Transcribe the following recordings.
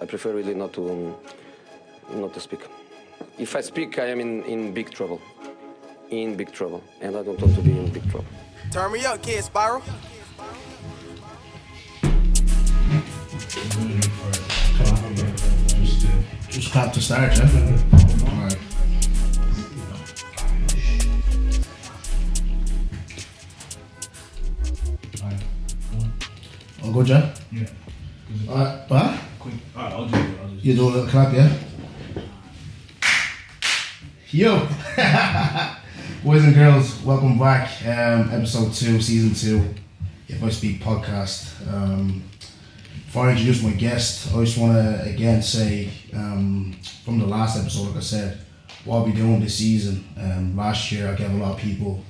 I prefer really not to speak. If I speak, I am in big trouble. In big trouble. And I don't want to be in big trouble. Turn me up, kid Spiral. Just clap to start, yeah? Alright. All good, yeah? Yeah. Alright, what? Quick. Alright, I'll do it. You do a little clap, yeah? Yo! Boys and girls, welcome back. Episode 2, Season 2, If I Speak podcast. Before I introduce my guest, I just want to again say, from the last episode, like I said, what I'll be doing this season. Last year I gave a lot of people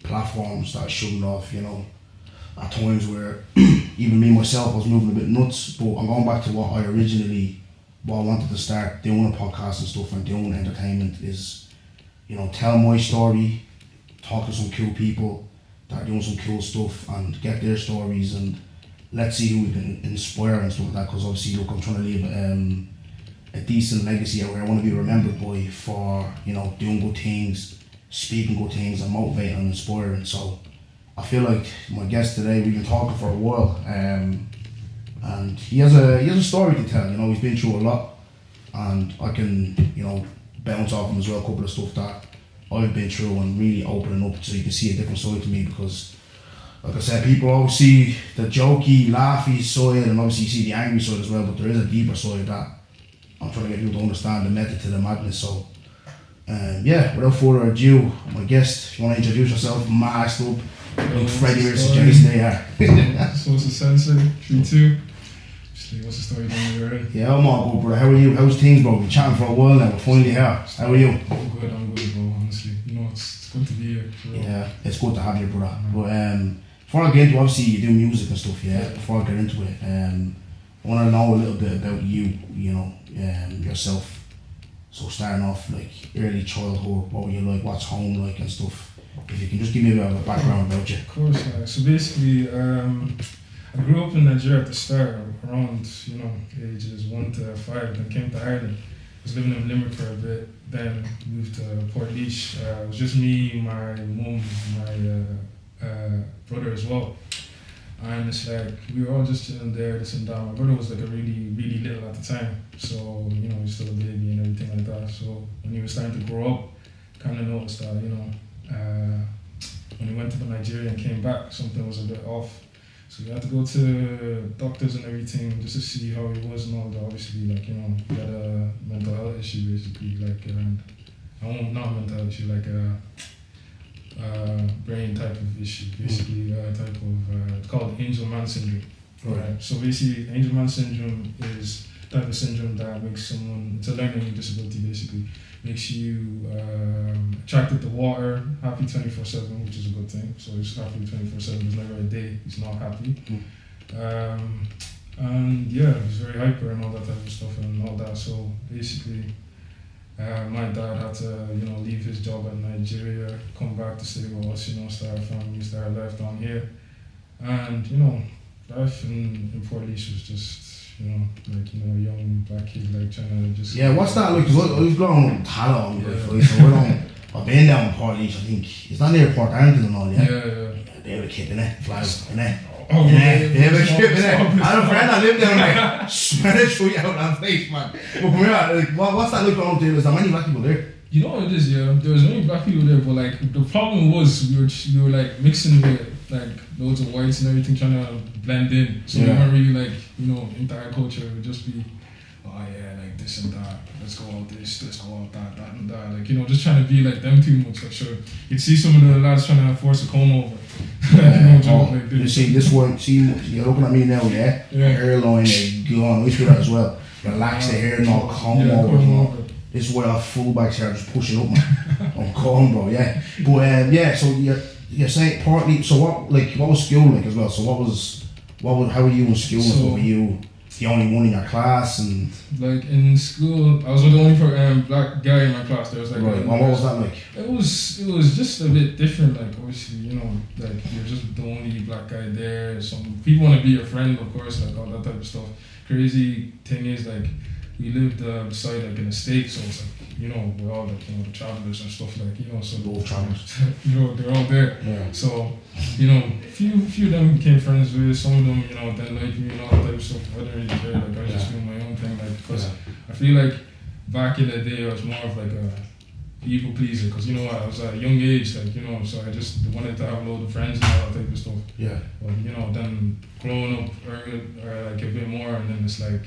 platforms that I shouldn't have, you know, at times where even me myself I was moving a bit nuts, but I'm going back to what I wanted to start doing a podcast and stuff and doing entertainment is, you know, tell my story, talk to some cool people that are doing some cool stuff and get their stories, and let's see who we can inspire and stuff like that, because obviously, look, I'm trying to leave a decent legacy out here. I want to be remembered by for, you know, doing good things, speaking good things and motivating and inspiring. So I feel like my guest today, we've been talking for a while, and he has a story to tell. You know, he's been through a lot, and I can, you know, bounce off him as well, a couple of stuff that I've been through, and really opening up so you can see a different side to me, because like I said, people always see the jokey, laughy side, and obviously you see the angry side as well, but there is a deeper side that I'm trying to get people to understand, the method to the madness. So yeah, without further ado, my guest, if you want to introduce yourself, masked up, like Freddy versus Jason there. Sosasensei, 3-2. What's the story down here? Yeah, I'm all good, brother. How are you? How's things, bro? We've been chatting for a while now. We're finally here. How are you? I'm good, bro, honestly. You know, it's good to be here. Yeah, it's good to have you, brother. But before I get into, obviously you do music and stuff, yeah? Before I get into it, I want to know a little bit about you, you know, yourself. So starting off, like, early childhood, what were you like, what's home like and stuff? If you can just give me a bit of a background about you. Of course, so basically, I grew up in Nigeria at the start, around, you know, ages 1 to 5, then came to Ireland. I was living in Limerick for a bit, then moved to Port it was just me, my mum, my brother as well. And it's like, we were all just chilling there, this and that. My brother was like a really, really little at the time. So, you know, he was still a baby and everything like that. So when he was starting to grow up, kind of noticed that, you know, when he went to Nigeria and came back, something was a bit off. So we had to go to doctors and everything just to see how he was and all that. Obviously, like, you know, he had a mental health issue basically, like, not mental health issue, like a brain type of issue, basically, type of, it's called Angelman syndrome. Right. So basically, Angelman syndrome is a type of syndrome that makes someone, it's a learning disability basically, makes you attracted to water, happy 24/7, which is a good thing. So he's happy 24/7. There's never a day he's not happy. And yeah, he's very hyper and all that type of stuff and all that. So basically, my dad had to, you know, leave his job in Nigeria, come back to stay with us, you know, start a family, start a life down here. And, you know, life in Port was just, you know, like, you know, a young black kid, like, trying to just... Yeah, what's that like? Because we've grown up in Tala on me, so we're on, I've been down in Port I think. It's not near Port Arlington and all, yeah? Yeah. They have a kid, innit? Flies, innit? Oh, yeah, they have a kid, innit? I have a friend that lived there, like, smell it straight out on face, man. But come here, like, what's that like growing up there? Is there many black people there? You know what it is, yeah. There was many black people there, but like the problem was we were like mixing with like loads of whites and everything, trying to blend in. So we weren't really like, you know, entire culture. It would just be, oh yeah, like this and that. Let's go out this, let's go out that and that. Like, you know, just trying to be like them too much. Like, sure, you'd see some of the lads trying to force a comb over. Like, you see this one, see, you're looking at me now, yeah? Hairline, gone. We do that as well. Relax the hair, not comb over. This is where our fullbacks here just pushing up, man. I'm calm, bro, yeah. But yeah, so you're saying partly. So what was school like as well? So how were you in school? So, were you the only one in your class? And like in school, I was the only black guy in my class. There was like right. What was that like? It was just a bit different. Like obviously, you know, like you're just the only black guy there. Some people want to be your friend, of course, like all that type of stuff. crazy thing is like we lived beside like an estate, so it's like, you know, we're all like, you know, the travelers and stuff like, you know, so Both travelers. you know, they're all there. Yeah. So, you know, few of them became friends with, some of them, you know, didn't like me and all that type of stuff. I didn't really care, like I was just doing my own thing, like, because I feel like back in the day I was more of like a people pleaser, because, you know, I was at a young age, like, you know, so I just wanted to have a load of friends and all that type of stuff. Yeah. But, you know, then growing up or like a bit more, and then it's like,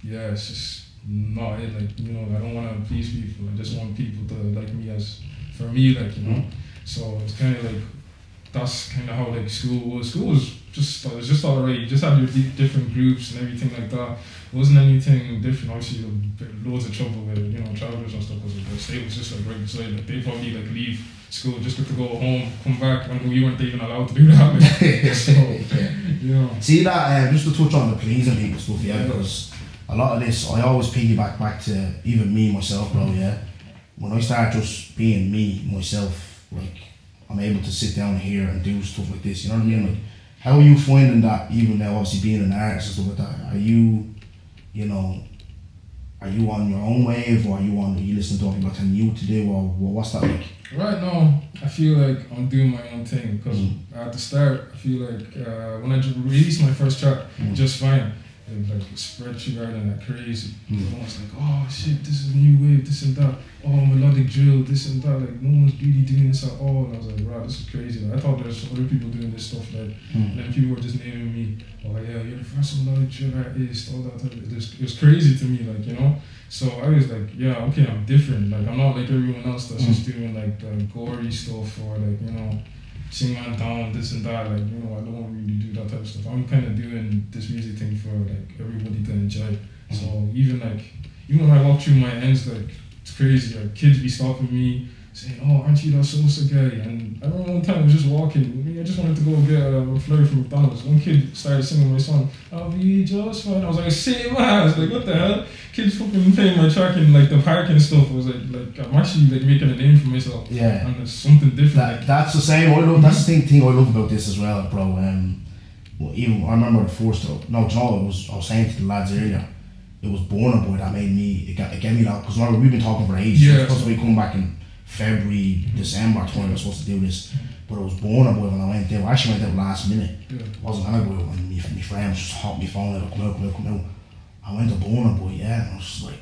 yeah, it's just not it. Like, you know, I don't want to please people. I just want people to like me as for me, like, you know. So it's kind of like that's kind of how like school was. School was just alright. You just had your different groups and everything like that. It wasn't anything different. Obviously, loads of trouble with, you know, travelers and stuff. Because the state was just like right beside. Like they probably like leave school just to go home, come back, when we weren't even allowed to do that. Like, so, you know. See that just to touch on the pleasing people stuff, yeah, because a lot of this, I always piggyback back to even me, myself, bro, yeah. When I start just being me, myself, like, I'm able to sit down here and do stuff like this, you know what I mean? Like, how are you finding that, even now, obviously being an artist and stuff like that? Are you, you know, are you on your own wave, or are you listening to what people are telling you to do, or what's that like? Right now, I feel like I'm doing my own thing, because at the start, I feel like when I released my first track, Just Fine, it like spread through Ireland like crazy. Everyone's like, oh shit, this is a new wave, this and that. Oh, melodic drill, this and that. Like, no one's really doing this at all. And I was like, wow, this is crazy. Like, I thought there's other people doing this stuff. Like, and then people were just naming me, oh yeah, you're the first melodic drill artist, all that type of, it was crazy to me, like, you know. So I was like, yeah, okay, I'm different. Like, I'm not like everyone else that's just doing like the gory stuff, or like, you know, sing man down, this and that. Like, you know, I don't really do that type of stuff. I'm kind of doing this music thing for like everybody to enjoy. So even when I walk through my ends, like, it's crazy. Like, kids be stopping me, saying, oh, aren't you that Sosa guy? And I remember one time I was just walking. I just wanted to go get a flurry from McDonald's. One kid started singing my song, I'll be just fine. I was like, same ass. Like, what the hell? Kids fucking playing my track in like the park and stuff. I was like I'm actually like making a name for myself. Yeah. And it's something different. That's the same. I love, that's the thing I love about this as well, bro. Well, even I remember the first. No, do you know, I was saying to the lads earlier. It was Burna Boy that made me. It gave me that, because remember we've been talking for ages. Yeah. It was supposed to be coming back in February, December time. I was supposed to do this, but it was Burna Boy when I went there. I actually went there last minute. I wasn't gonna go, and my friends just hopped my phone out. Come out. I went to Burna Boy, yeah, and I was just like,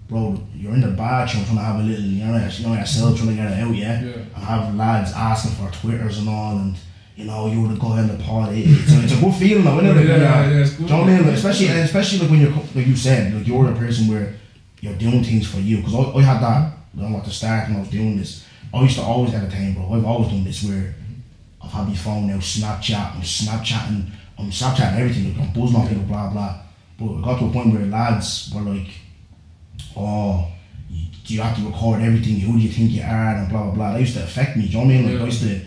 bro, you're in the bathroom trying to have a little, you know yourself trying to get it out, yeah. And I have lads asking for Twitters and all, and you know, you were the guy in the party. It's a good feeling though, isn't it? It's good. Do you know what I mean? Like, especially like when you're, like you said, like you're a person where you're doing things for you. Because I had that, you know, at the start when I was doing this, I used to always entertain, bro. I've always done this where I've had my phone now, I'm Snapchatting everything, like I'm buzzing on people, blah blah. But it got to a point where lads were like, oh, do you have to record everything? Who do you think you are? And blah blah blah. That used to affect me, do you know what I mean? Like I used to,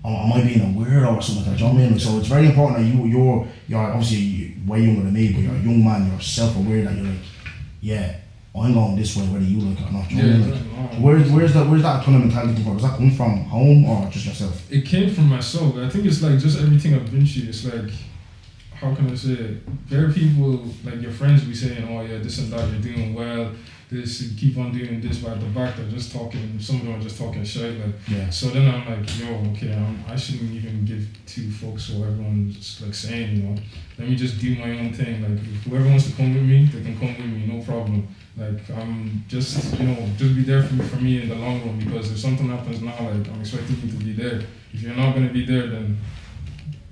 am I being a weirdo or something like that? Do you know what I mean? Like, so it's very important that you're obviously way younger than me, but you're a young man, you're self-aware that you're like, yeah, I'm going this way whether you like it or not. Do you know what I mean? Like, where's that kind of mentality come from? Does that come from home or just yourself? It came from myself. I think it's like just everything I've been through. It's like, how can I say it? There are people, like your friends be saying, oh yeah, this and that, you're doing well, this, you keep on doing this, but at the back they're just talking, some of them are just talking shit. Like, yeah. So then I'm like, yo, okay, I shouldn't even give two fucks what everyone's like saying, you know. Let me just do my own thing. Like, if whoever wants to come with me, they can come with me, no problem. Like, I'm just, you know, just be there for me in the long run, because if something happens now, like, I'm expecting you to be there. If you're not gonna be there, then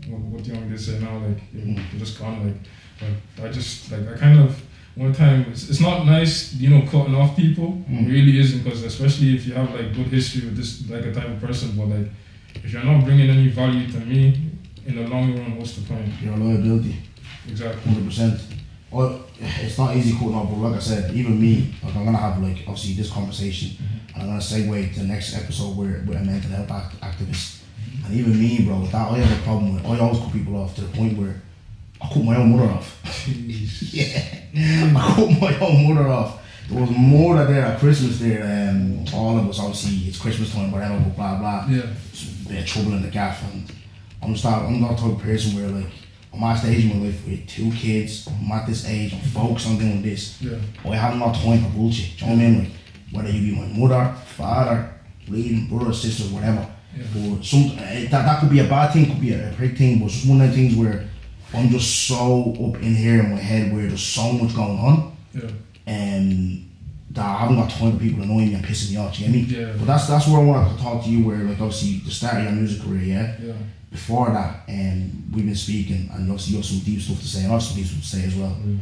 what do you want me to say now? Like, you're just gone. Like, but I kind of, one time, it's not nice, you know, cutting off people. It really isn't, because especially if you have like good history with this, like a type of person, but like, if you're not bringing any value to me, in the long run, what's the point? Your loyalty. Exactly. 100%. Well, it's not easy cutting off, but like I said, even me, like I'm gonna have like obviously this conversation, and I'm gonna segue to the next episode with a mental health activist. And even me, bro, with that, I have a problem with, I always cut people off to the point where I cut my own mother off. Yeah, I cut my own mother off. There was more that there at Christmas there, all of us, obviously, it's Christmas time, whatever, blah, blah. Yeah. It's a bit of trouble in the gaff, and I'm not the type of person where, like, I'm at the age of my life with 2 kids. I'm at this age. I'm focused on doing this. Yeah. But I have no time for bullshit. Do you know what I mean? Like, whether you be my mother, father, bleeding brother, sister, whatever. Yeah. But that could be a bad thing, could be a great thing. But it's just one of the things where I'm just so up in here in my head where there's so much going on. Yeah. That I haven't got time for people annoying me and pissing me off. Do you get me? Yeah. But that's where I want to talk to you. Where like obviously the start of your music career, yeah. Yeah. Before that, we've been speaking, and obviously you have some deep stuff to say, and I have some deep stuff to say as well. Yeah.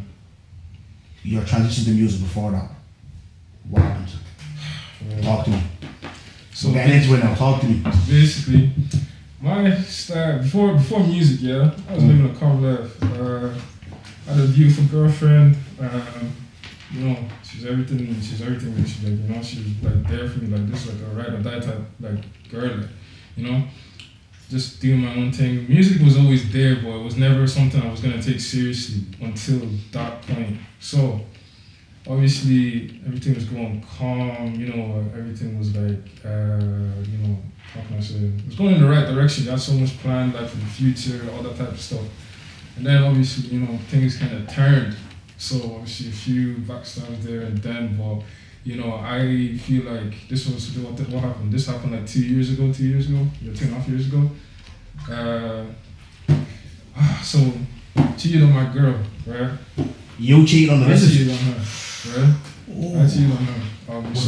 Your transition to music before that, what happened? Yeah. Talk to me. So We're getting into it now. Talk to me. Basically, my start before music, yeah, I was living a calm life. I had a beautiful girlfriend. You know, she's everything. She's everything. She's like, you know, she's like there for me. Like this, like a ride or die type, like girl. Like, you know, just doing my own thing. Music was always there, but it was never something I was gonna take seriously until that point. So obviously everything was going calm. You know, everything was like, you know, how can I say? It was going in the right direction. You had so much planned, like for the future, all that type of stuff. And then obviously, you know, things kind of turned. So obviously a few backstabs there and then, but you know, I feel like this was what happened. This happened like 2 years ago, 2.5 years ago. So cheated on my girl, right? You cheated on the I missus? cheated on her, right? Ooh. I cheated on her. Was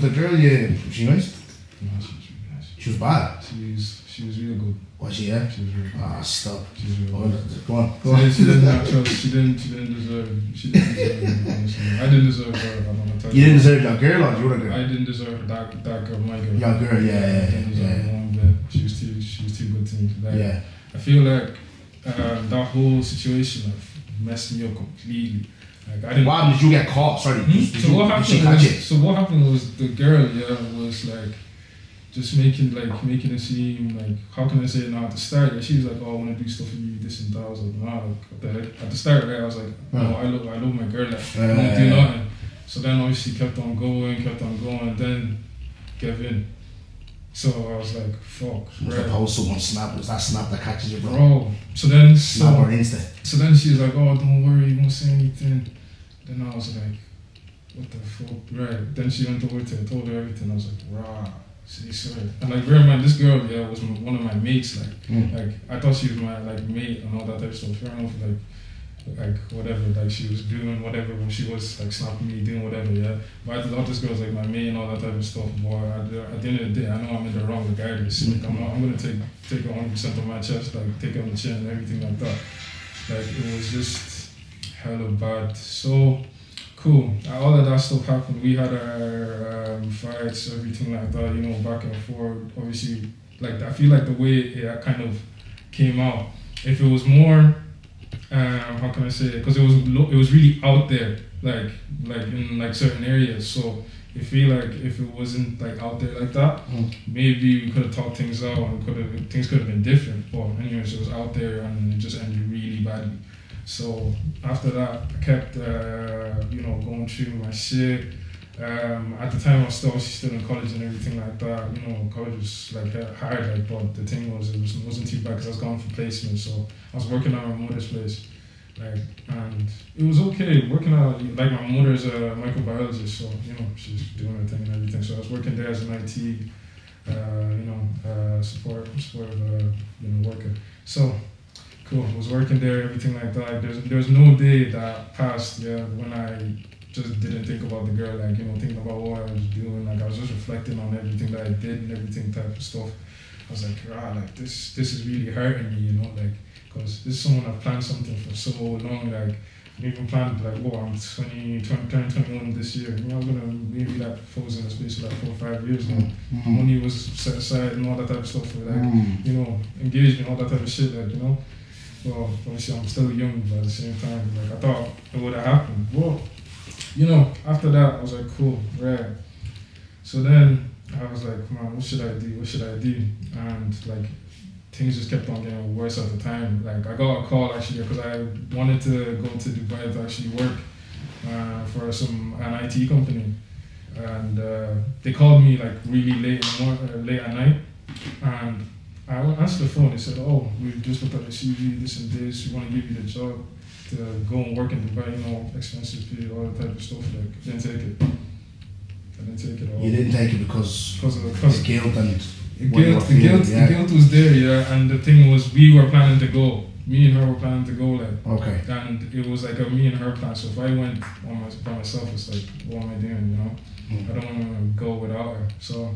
the girl, yeah, she nice? No, she was really nice. She was bad? She was really good. Was she, yeah? She was really good. Ah, stop. She was really Go good. on, go on. She didn't have trust. She didn't deserve it, honestly. I didn't deserve her, I'm gonna tell you. You didn't deserve that girl or you were the girl? I didn't deserve that girl, my girl. Your girl, yeah. I didn't deserve one bit. She was too good to me. Like, Yeah. I feel like that whole situation messed me up completely. Like I didn't. Why did you get caught? Sorry. So what Did she happened? catch it? So what happened was the girl, was like just making it seem like, how can I say it now? At the start, she was like, "Oh, I want to do stuff for you, this and that." I was like, "Nah, like what the heck?" At the start, I was like, "No, I love my girl. Like, I don't do nothing." So then obviously kept on going, and then Kevin. So I was like, "Fuck." Must have posted someone snap. It's that snap that catches you, bro. Bro. So then Snap or Insta. So then she was like, "Oh, don't worry, you won't say anything." Then I was like, "What the fuck?" Right. Then she went over to her, told her everything. I was like, "Rah, say sorry." And like, bear in mind, this girl, was one of my mates. Like I thought she was my mate and all that type of stuff. Fair enough, like whatever, like she was doing whatever when she was like snapping me, doing whatever, yeah. But I thought this girl was like my mate and all that type of stuff. Boy, at the end of the day, I know I'm in the wrong regardless. Like I'm gonna take it 100% on my chest, like take it on the chin and everything like that. Like it was just hella bad. So cool. All of that stuff happened. We had our fights, everything like that, you know, back and forth. Obviously, like I feel like the way it kind of came out, if it was more, how can I say it? Because it was really out there, like in like certain areas. So I feel like if it wasn't like out there like that, maybe we could have talked things out and things could have been different. But anyways, it was out there and it just ended really badly. So after that, I kept, going through my shit. At the time, I was still in college and everything like that. You know, college was like hard, like, but the thing was, it wasn't too bad because I was going for placement. So I was working at my mother's place, like, and it was okay. Working at, like, my mother's a microbiologist, so you know she's doing her thing and everything. So I was working there as an IT, support worker. So. Cool. I was working there, everything like that. There's no day that passed, when I just didn't think about the girl, like, you know, thinking about what I was doing. Like, I was just reflecting on everything that I did and everything type of stuff. I was like, like, this is really hurting me, you know, like, because this is someone I've planned something for so long, like, I even planned, like, I'm 21 this year. You know, I'm gonna maybe like propose in the space of like 4 or 5 years now. Money was set aside and all that type of stuff for, like, you know, engagement, all that type of shit, like, you know. Well, obviously I'm still young, but at the same time, like, I thought it would have happened. Well, you know, after that, I was like, cool, right. So then I was like, man, what should I do? And like, things just kept on getting worse at the time. Like, I got a call actually because I wanted to go to Dubai to actually work for an IT company. And they called me like really late at night. And I answered the phone. They said, "Oh, we just looked at your CV, this and this. We want to give you the job to go and work in Dubai. You know, expenses paid, all that type of stuff." Like, I didn't take it. I didn't take it all. You didn't take it because of the guilt and the guilt was there, yeah. And the thing was, we were planning to go. Me and her were planning to go, like. Okay. And it was like a me and her plan. So if I went by myself, it's like, what am I doing? You know, I don't want to go without her. So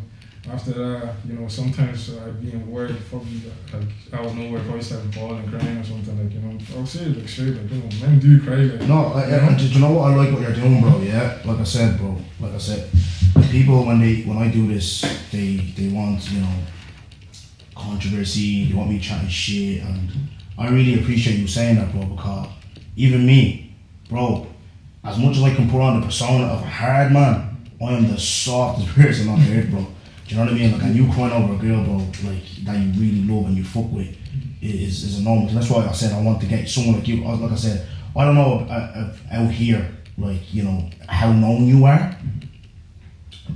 after that, you know, sometimes I'd be in work, probably like out of nowhere, probably start bawling, crying or something, like, you know. I'll say it like straight, like, you know, men do cry, like. No, do you know what I like what you're doing, bro? Yeah, like I said, bro. Like I said, people when I do this, they want, you know, controversy. They want me chatting shit, and I really appreciate you saying that, bro. Because even me, bro, as much as I can put on the persona of a hard man, I am the softest person on earth, bro. Do you know what I mean? Like, and you crying over a girl, bro, like, that you really love and you fuck with, is enormous. That's why I said I want to get someone like you. Like I said, I don't know out here, like, you know, how known you are,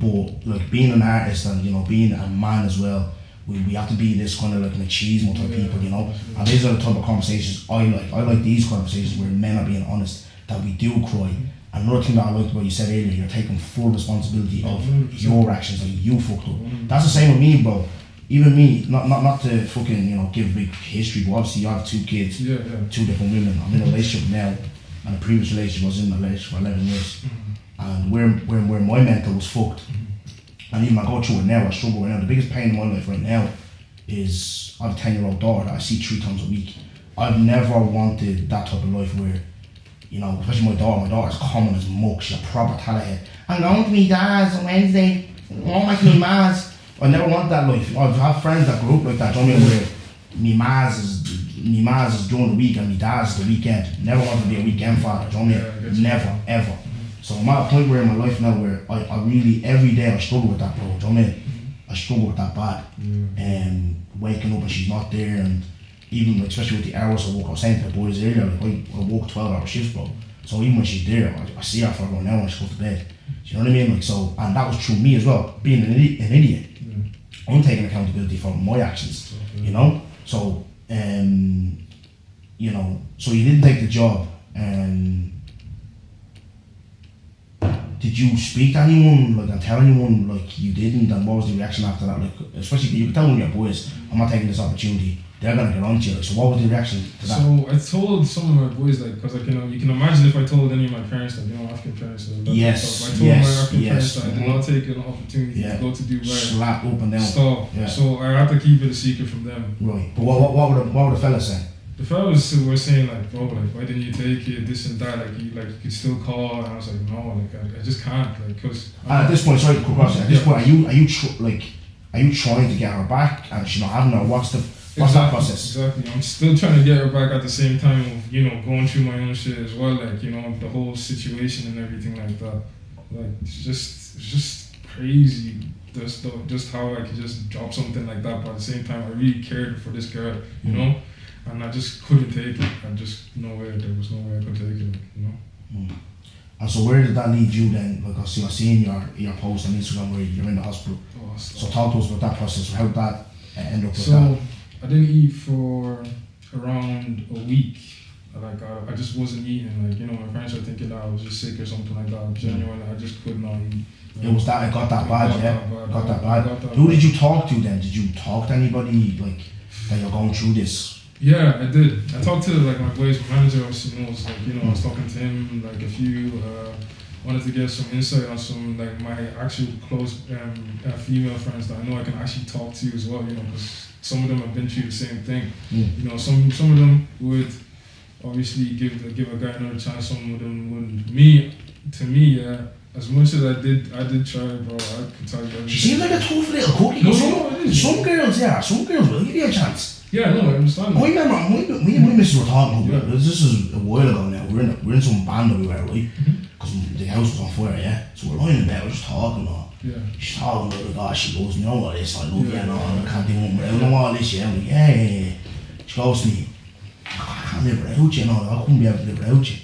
but like being an artist and, you know, being a man as well, we have to be this kind of like machismo type people, you know. And these are the type of conversations I like. I like these conversations where men are being honest, that we do cry. Another thing that I liked what you said earlier, you're taking full responsibility of your actions, like you fucked up. That's the same with me, bro. Even me, not to fucking, you know, give big history, but obviously you have 2 kids, 2 different women. I'm in a relationship now, and the previous relationship was in a relationship for 11 years. And where my mental was fucked. And even I go through it now, I struggle right now. The biggest pain in my life right now is I have a 10-year-old daughter that I see 3 times a week. I've never wanted that type of life where, you know, especially my daughter's common as muck, she's a proper tallerhead. I'm going to me dad's on Wednesday, I'm going to me ma's. I never want that life. I've had friends that grew up like that, do you know what I mean, where me ma's is during the week and me dad's the weekend. Never want to be a weekend father, do you know what I mean? Never, ever. So I'm at a point where in my life now where I really, every day I struggle with that, bro, do you know what I mean? I struggle with that bad. And waking up and she's not there, and even like, especially with the hours I work, I was saying to the boys earlier, like I work 12-hour shifts, bro. So even when she's there, I see her for about an hour when she goes to bed. Do you know what I mean? Like, so, and that was true me as well, being an idiot. I'm taking accountability for my actions, you know? So, you know, so you didn't take the job, did you speak to anyone, like, and tell anyone, like, you didn't, and what was the reaction after that? Like, especially, you can tell one of your boys, I'm not taking this opportunity, they're gonna get on to you. Like, so what was the reaction to that? So I told some of my boys, like, because, like, you know, you can imagine if I told any of my parents, like, you know, African parents, like, yes, I told my African parents that I did not take an opportunity to go to Dubai. Slap up and down. Stop. Yeah. So I had to keep it a secret from them. Right. But what would the fellas say? The fellas were saying, like, bro, like, why didn't you take it, this and that, like, you could still call, and I was like, no, like, I just can't, like, because... And at this point, sorry to cut across, at this point, are you trying to get her back, and she's not having her? What's that process? Exactly. I'm still trying to get her back at the same time of, you know, going through my own shit as well, like, you know, the whole situation and everything like that. Like, it's just crazy, just how I could just drop something like that, but at the same time, I really cared for this girl, you know? And I just couldn't take it. There was no way I could take it, you know? And so where did that lead you then? Like, I see, I've seen your post on Instagram where you're in the hospital. So talk to us about that process. How did that end up with that? So I didn't eat for around a week. Like, I just wasn't eating. Like, you know, my parents were thinking that I was just sick or something like that. Genuinely, I just could not eat. It was that, it got that bad, yeah? Got that bad. Who did you talk to then? Did you talk to anybody, like, that you're going through this? Yeah, I did. I talked to, like, my boy's manager, obviously knows, like, you know, I was talking to him, like, a few, wanted to get some insight on some, like, my actual close female friends that I know I can actually talk to as well, you know, because some of them have been through the same thing. You know, some of them would obviously give a guy another chance, some of them wouldn't. To me, yeah, as much as I did try, bro, I could tell you everything. She seems like a tough little cookie. Some girls will give you a chance. Yeah, no, I understand. I remember, me and my missus were talking about this. This is a while ago now. We're in some band that we were, right? Because the house was on fire, yeah? So we're lying in bed, we're just talking, She's talking about the God, she goes, you know what this, I love you and all, I can't do nothing without you, all this, yeah? I'm like, yeah. She goes to me, I can't live without you, I couldn't be able to live without you.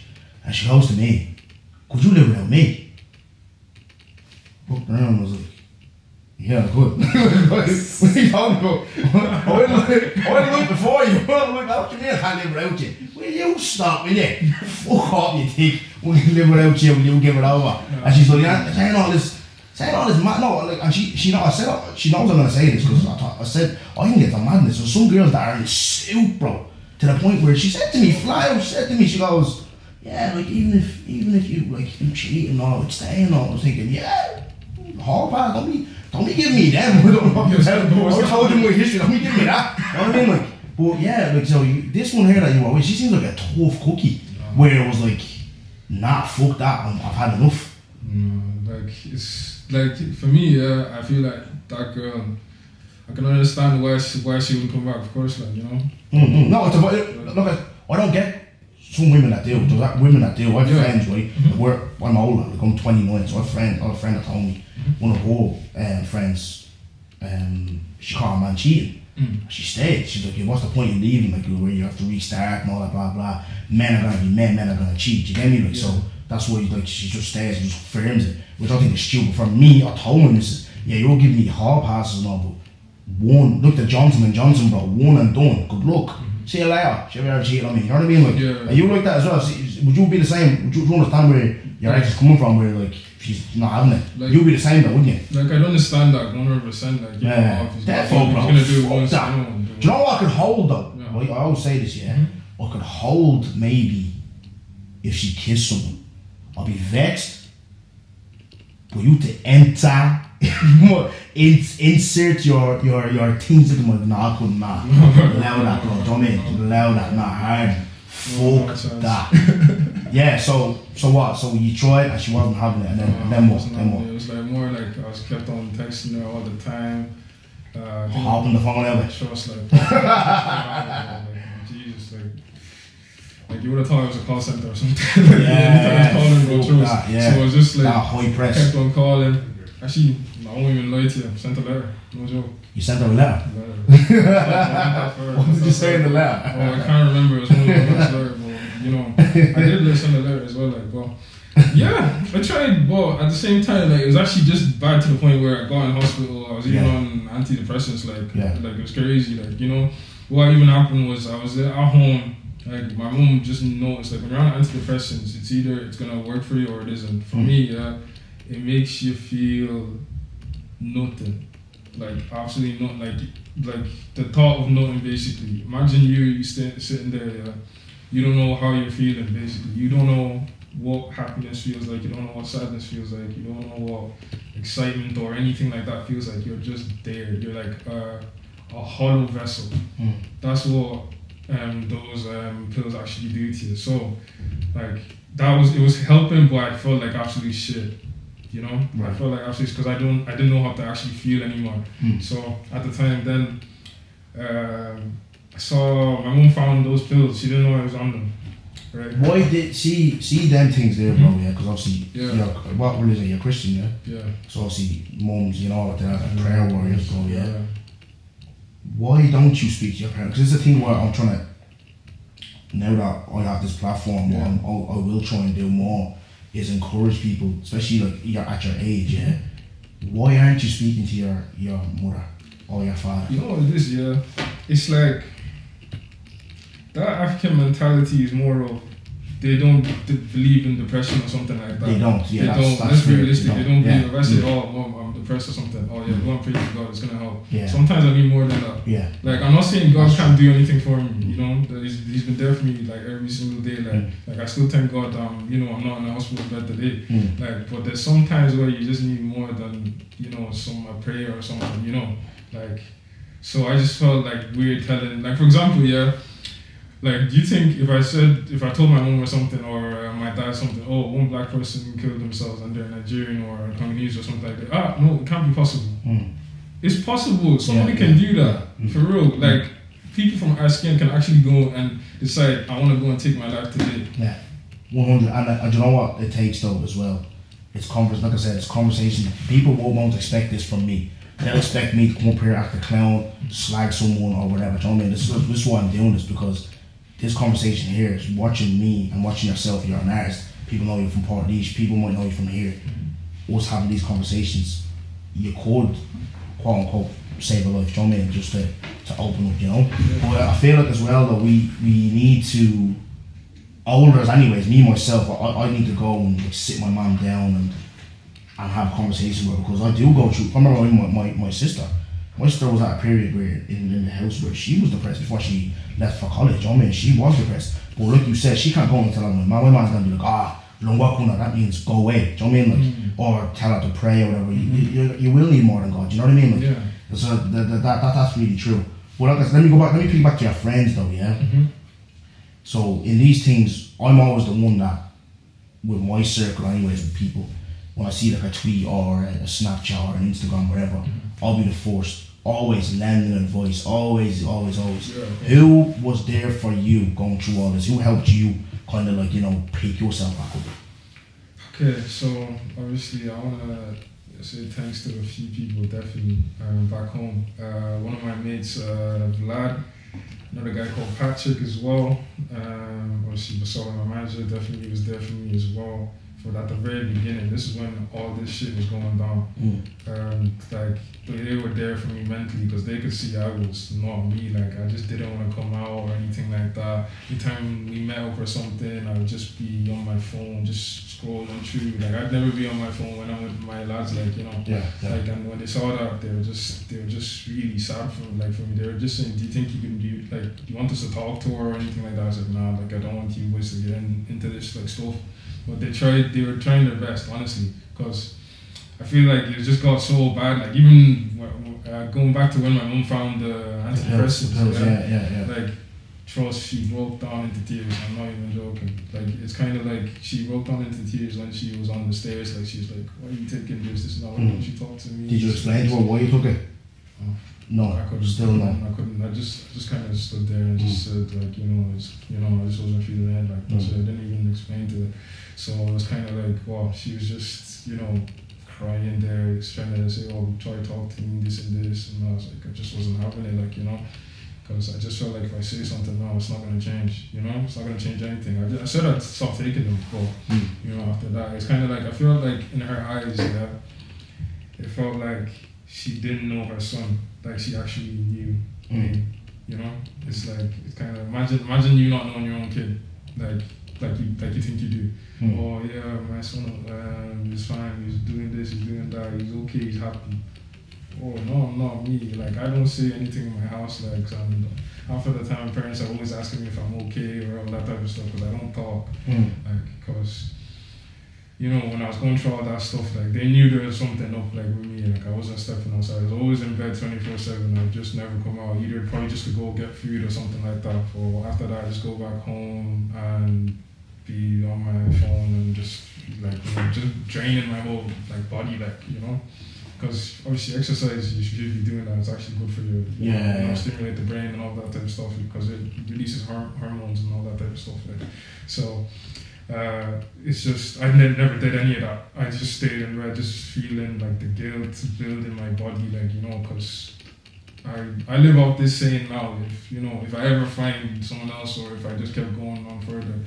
And she goes to me, could you live without me? Looked around and was like, Yeah, good. What are you talking about? I wouldn't look before you. What you mean I can't live without you? Will you stop, will you? Fuck off, you think. Will you live without you? Will you give it over? No. And she's like, yeah, saying all this, no, like, and she knows, she knows I'm gonna say this because I said, I can get the madness. There's some girls that are in soup, bro, to the point where she said to me, she goes, yeah, like, even if you, like, you cheat and all, it's staying all. I was thinking, yeah, hall pass, don't be giving me them. I told you my history, don't be giving me that. You know what I mean? Like, but yeah, like, so this one here that you always, she seems like a tough cookie, where it was like, nah, fuck that, I've had enough. Like, it's, like, for me, yeah, I feel like that girl, I can understand why she wouldn't come back, of course, like, you know? Mm-hmm. No, it's about, look, I don't get some women that do. There's women that do. I have friends, right? I'm older, like I'm 29, so I have a friend that told me, one of her friends, she caught a man cheating. She stayed. She's like, yeah, what's the point in leaving? Like, where you have to restart and all that, blah, blah. Men are gonna be men are gonna cheat. Do you get me? Like, so that's why, like, she just stays and just firms it, which I think is stupid. For me, I told my missus, yeah, you're giving me hall passes and all, but one, look at Johnson & Johnson, bro, one and done. Good luck. See you later. She'll ever cheat on me. You know what I mean? Like, are you like that as well? See, would you be the same? Would you understand where your ex is coming from? Where, like, she's not having it. Like, you'd be the same though, wouldn't you? Like, I'd understand that 100%. Like, yeah, therefore, bro. Gonna do it once, that. Do you know what I could hold though? Yeah. Right? I always say this, yeah. I could hold maybe if she kissed someone. I'll be vexed. For you to enter, insert your things into my nah, I couldn't not allow that, bro. Don't allow that, not hard. Fuck that. Yeah, so what? So you tried and she wasn't having it, and then what? It was like more like I was kept on texting her all the time. Hopping the phone out. Trust, like, Jesus, like you would have thought it was a call center or something. Like, yeah, calling, so it was just like that high press. Kept on calling. Actually, I won't even lie to you. Sent a letter. No joke. You sent her a letter? What did you say in the letter? Oh, I can't remember. It was one of the last letters, but you know, I did send a letter as well. Like, well, yeah, I tried, but at the same time, like, it was actually just bad to the point where I got in hospital. I was even on antidepressants. Like it was crazy. Like, you know, what even happened was I was at home. Like, my mom just noticed, like, when you're on antidepressants, it's either it's gonna work for you or it isn't. For me, it makes you feel nothing. Like, absolutely nothing. Like the thought of nothing, basically. Imagine you sitting there, you don't know how you're feeling, basically. You don't know what happiness feels like, you don't know what sadness feels like, you don't know what excitement or anything like that feels like. You're just there. You're like a hollow vessel. That's what those pills actually do to you. So, like, it was helping, but I felt like absolute shit. You know, I felt like absolute because I didn't know how to actually feel anymore. So at the time, then I saw my mom found those pills. She didn't know I was on them. Right. Why did see them things there, bro? Yeah, because obviously, you're, what religion? You're Christian, yeah. Yeah. So obviously, mums, you know, they're prayer warriors, bro. Yeah. Why don't you speak to your parents? Because it's a thing where I'm trying to. Now that I have this platform, what I will try and do more is encourage people, especially like you're at your age. Yeah. Why aren't you speaking to your mother or your father? You know what it is, it's like that African mentality is more of they don't believe in depression or something like that. They don't. Yeah, that's let's be realistic. They don't believe. If I say, "Oh, mom, I'm depressed" or something, "Oh yeah, go and pray to God. It's gonna help." Yeah. Sometimes I need more than that. Yeah. Like, I'm not saying God can't do anything for me. You know, he's been there for me like every single day. Like I still thank God. You know, I'm not in a hospital bed today. Like, but there's some times where you just need more than, you know, a prayer or something. You know, like, so I just felt like weird telling. Like, for example, like, do you think if I told my mom or something, or my dad something, oh, one black person killed themselves and they're Nigerian or Congolese or something like that, no, it can't be possible. It's possible. Somebody can do that, for real. Like, people from our skin can actually go and decide, I want to go and take my life today. Yeah, 100. And you know what it takes though as well? It's like I said, it's conversation. People won't expect this from me. They'll expect me to come up here, act a clown, slag someone or whatever. Do you know what I mean? This is why I'm doing this, because this conversation here is watching me and watching yourself. You're an artist. People know you from Port Leash. People might know you from here. Us having these conversations, you could quote unquote save a life, do you know what I mean? Just to open up, you know. But I feel like as well that we need to, olders anyways, me myself, I need to go and like, sit my mum down and have conversations with her, because I do go through. I remember my sister. My sister was at a period where in the house where she was depressed before she left for college. You know what I mean? She was depressed. But like you said, she can't go and tell her my mom's gonna be like, Lungwakuna, that means go away. Do you know what I mean? Like, or tell her to pray or whatever. You will need more than God. Do you know what I mean? Like, yeah. So that's really true. But like, let me pick back to your friends though, yeah? So in these things, I'm always the one that, with my circle anyways, with people, when I see like a tweet or a Snapchat or an Instagram, whatever, I'll be the first. Always lending advice, always. Yeah. Who was there for you going through all this? Who helped you kind of like, you know, pick yourself back up? Okay, so obviously I want to say thanks to a few people definitely back home. One of my mates, Vlad, another guy called Patrick as well. Obviously Basala, my manager, definitely was there for me as well. For at the very beginning, this is when all this shit was going down. Like they were there for me mentally because they could see I was not me. Like I just didn't want to come out or anything like that. Anytime we met up or something, I would just be on my phone, just scrolling through. Like I'd never be on my phone when I'm with my lads. Like you know, like and when they saw that, they were just really sad for me. They were just saying, "Do you think you can do like? Do you want us to talk to her or anything like that?" I was like, "Nah, like I don't want you boys to get into this like stuff." But they were trying their best, honestly, because I feel like it just got so bad. Like even going back to when my mum found the antidepressants, like trust, she broke down into tears. I'm not even joking. Like it's kind of like she broke down into tears when she was on the stairs. Like she's like, "Why are you taking this? This now? Why don't you talk to me?" Did you explain to her why you took it? No, I couldn't. Still no. I couldn't. I just kind of stood there and just said like, I just wasn't feeling it. Like that's it. I didn't even explain to her. So it was kind of like, wow, she was just, crying there, trying to say, "Oh, try to talk to me, this and this," and I was like, I just wasn't having it, because I just felt like if I say something now, it's not gonna change. It's not gonna change anything. I said I'd stop taking them, but after that, it's kind of like I feel like in her eyes, it felt like she didn't know her son. Like she actually knew me, It's like, it's kind of, imagine you not knowing your own kid, like you think you do. Oh yeah, my son is fine, he's doing this, he's doing that, he's okay, he's happy. Oh no, not me. Like I don't say anything in my house, and half of the time parents are always asking me if I'm okay or all that type of stuff, because I don't talk. Because when I was going through all that stuff, they knew there was something up, with me. I wasn't stepping outside. I was always in bed 24/7. I'd just never come out, either probably just to go get food or something like that. Or after that, I just go back home and be on my phone and just just draining my whole body, because obviously exercise, you should be doing that. It's actually good for you. Stimulate the brain and all that type of stuff, because it releases hormones and all that type of stuff. So. It's just I never did any of that. I just stayed in bed, just feeling the guilt building my body, because I live out this saying now. If I ever find someone else, or if I just kept going on further,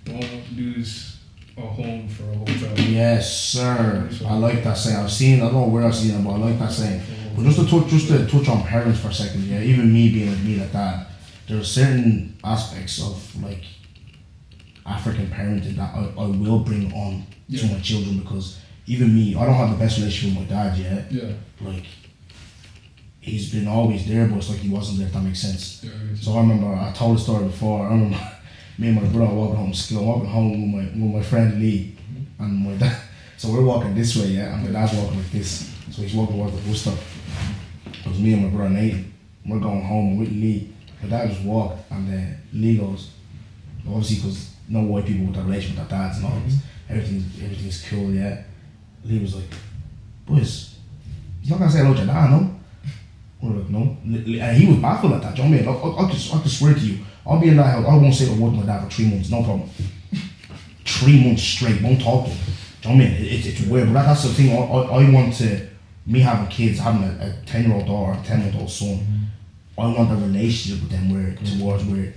don't lose a home for a hotel. Yes, sir. I like that saying. I don't know where I've seen it, but I like that saying. But just to touch on parents for a second, even me being like me like that, there are certain aspects of African parenting that I will bring on to my children, because even me, I don't have the best relationship with my dad yet. He's been always there, but it's like he wasn't there, if that makes sense. So I remember, I told the story before, I remember me and my brother were walking home from school. I'm walking home with my friend Lee and my dad. So we're walking this way, and my dad's walking like this. So he's walking towards the bus stop. It was me and my brother Nathan. We're going home with Lee. My dad just walked, and Lee goes, obviously because no white people with a relation with their dads and all this. Everything's cool, Lee was like, "Boys, you're not gonna say hello to your dad, no?" We're like, "No." And he was baffled at that, do you know what I mean? I can swear to you, I'll be in that house, I won't say a word to my dad for 3 months, no problem. 3 months straight, won't talk to him. Do you know what I mean? It's weird, but that's the thing, I want to, me having kids, having a 10-year-old daughter, a 10-year-old son, I want a relationship with them where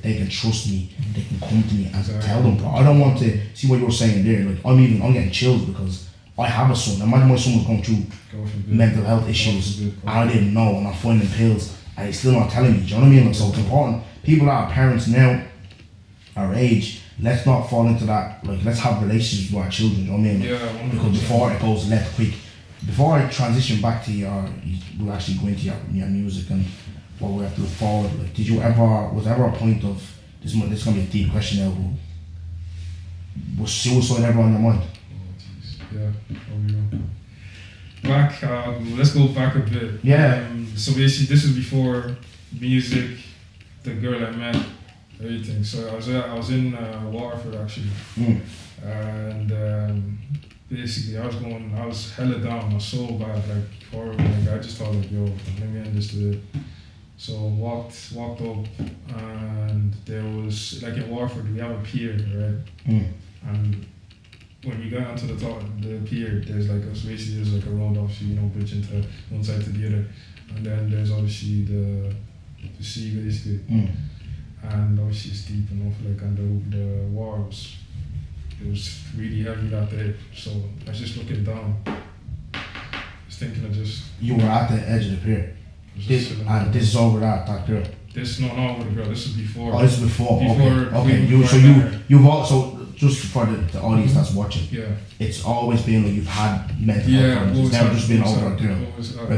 they can trust me, they can come to me and tell them. I don't want to see what you're saying there. I'm getting chills because I have a son. Imagine my son was going through God forbid. mental health God issues forbid. and I didn't know, and I'm finding pills and he's still not telling me. Do you know what I mean? Like, so it's important. People that are parents now, our age, let's not fall into that. Like, let's have relationships with our children. You know what I mean? Yeah, 100%. Because before it goes left quick. Before I transition back to we'll actually go into your music and what we have to look forward. Like, was there ever a point of this is gonna be a deep question now? Was suicide ever on your mind? Yeah, back, let's go back a bit. Yeah. So basically, this is before music, the girl I met, everything. So I was in Waterford actually, and basically I was hella down. I was so bad, like horrible. Like I just thought like, yo, let me end this today. So walked up, and there was like in Waterford we have a pier, right? And when you get onto the top of the pier, there's like a road, obviously, bridge into one side to the other, and then there's obviously the sea basically, and obviously it's deep enough, like, and the water was really heavy that day, so I was just looking down, just thinking of just. You were at the edge of the pier. This is over that girl. This not over the girl. This is before. Oh, this is before. Okay. Before You've also, just for the audience that's watching. Yeah. It's always been like you've had mental health problems. It's never just been over a girl.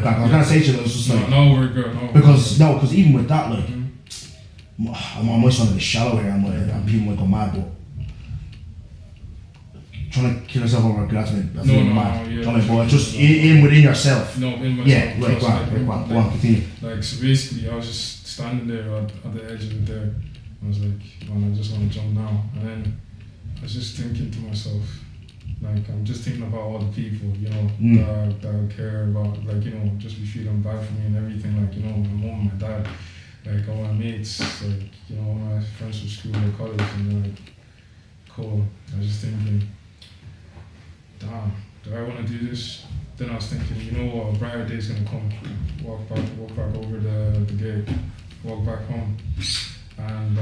I was gonna say to you, it was just like no over a girl. No. Because even with that, like, I might sound a bit shallow here, and people might go mad, but trying to kill yourself over a girl, that's mad. Yeah, but just in within yourself. No, in myself. Yeah, right, go on, continue. Like, so basically, I was just standing there at the edge of it there. I was like, man, I just want to jump now. And then I was just thinking to myself, like, I'm just thinking about all the people, that care about, like, just be feeling bad for me and everything. Like, my mom, my dad, like, all my mates, like, all my friends from school or college, and they're like, cool. I was just thinking, damn, do I want to do this? Then I was thinking, a brighter day's gonna come. Walk back over the gate, walk back home, and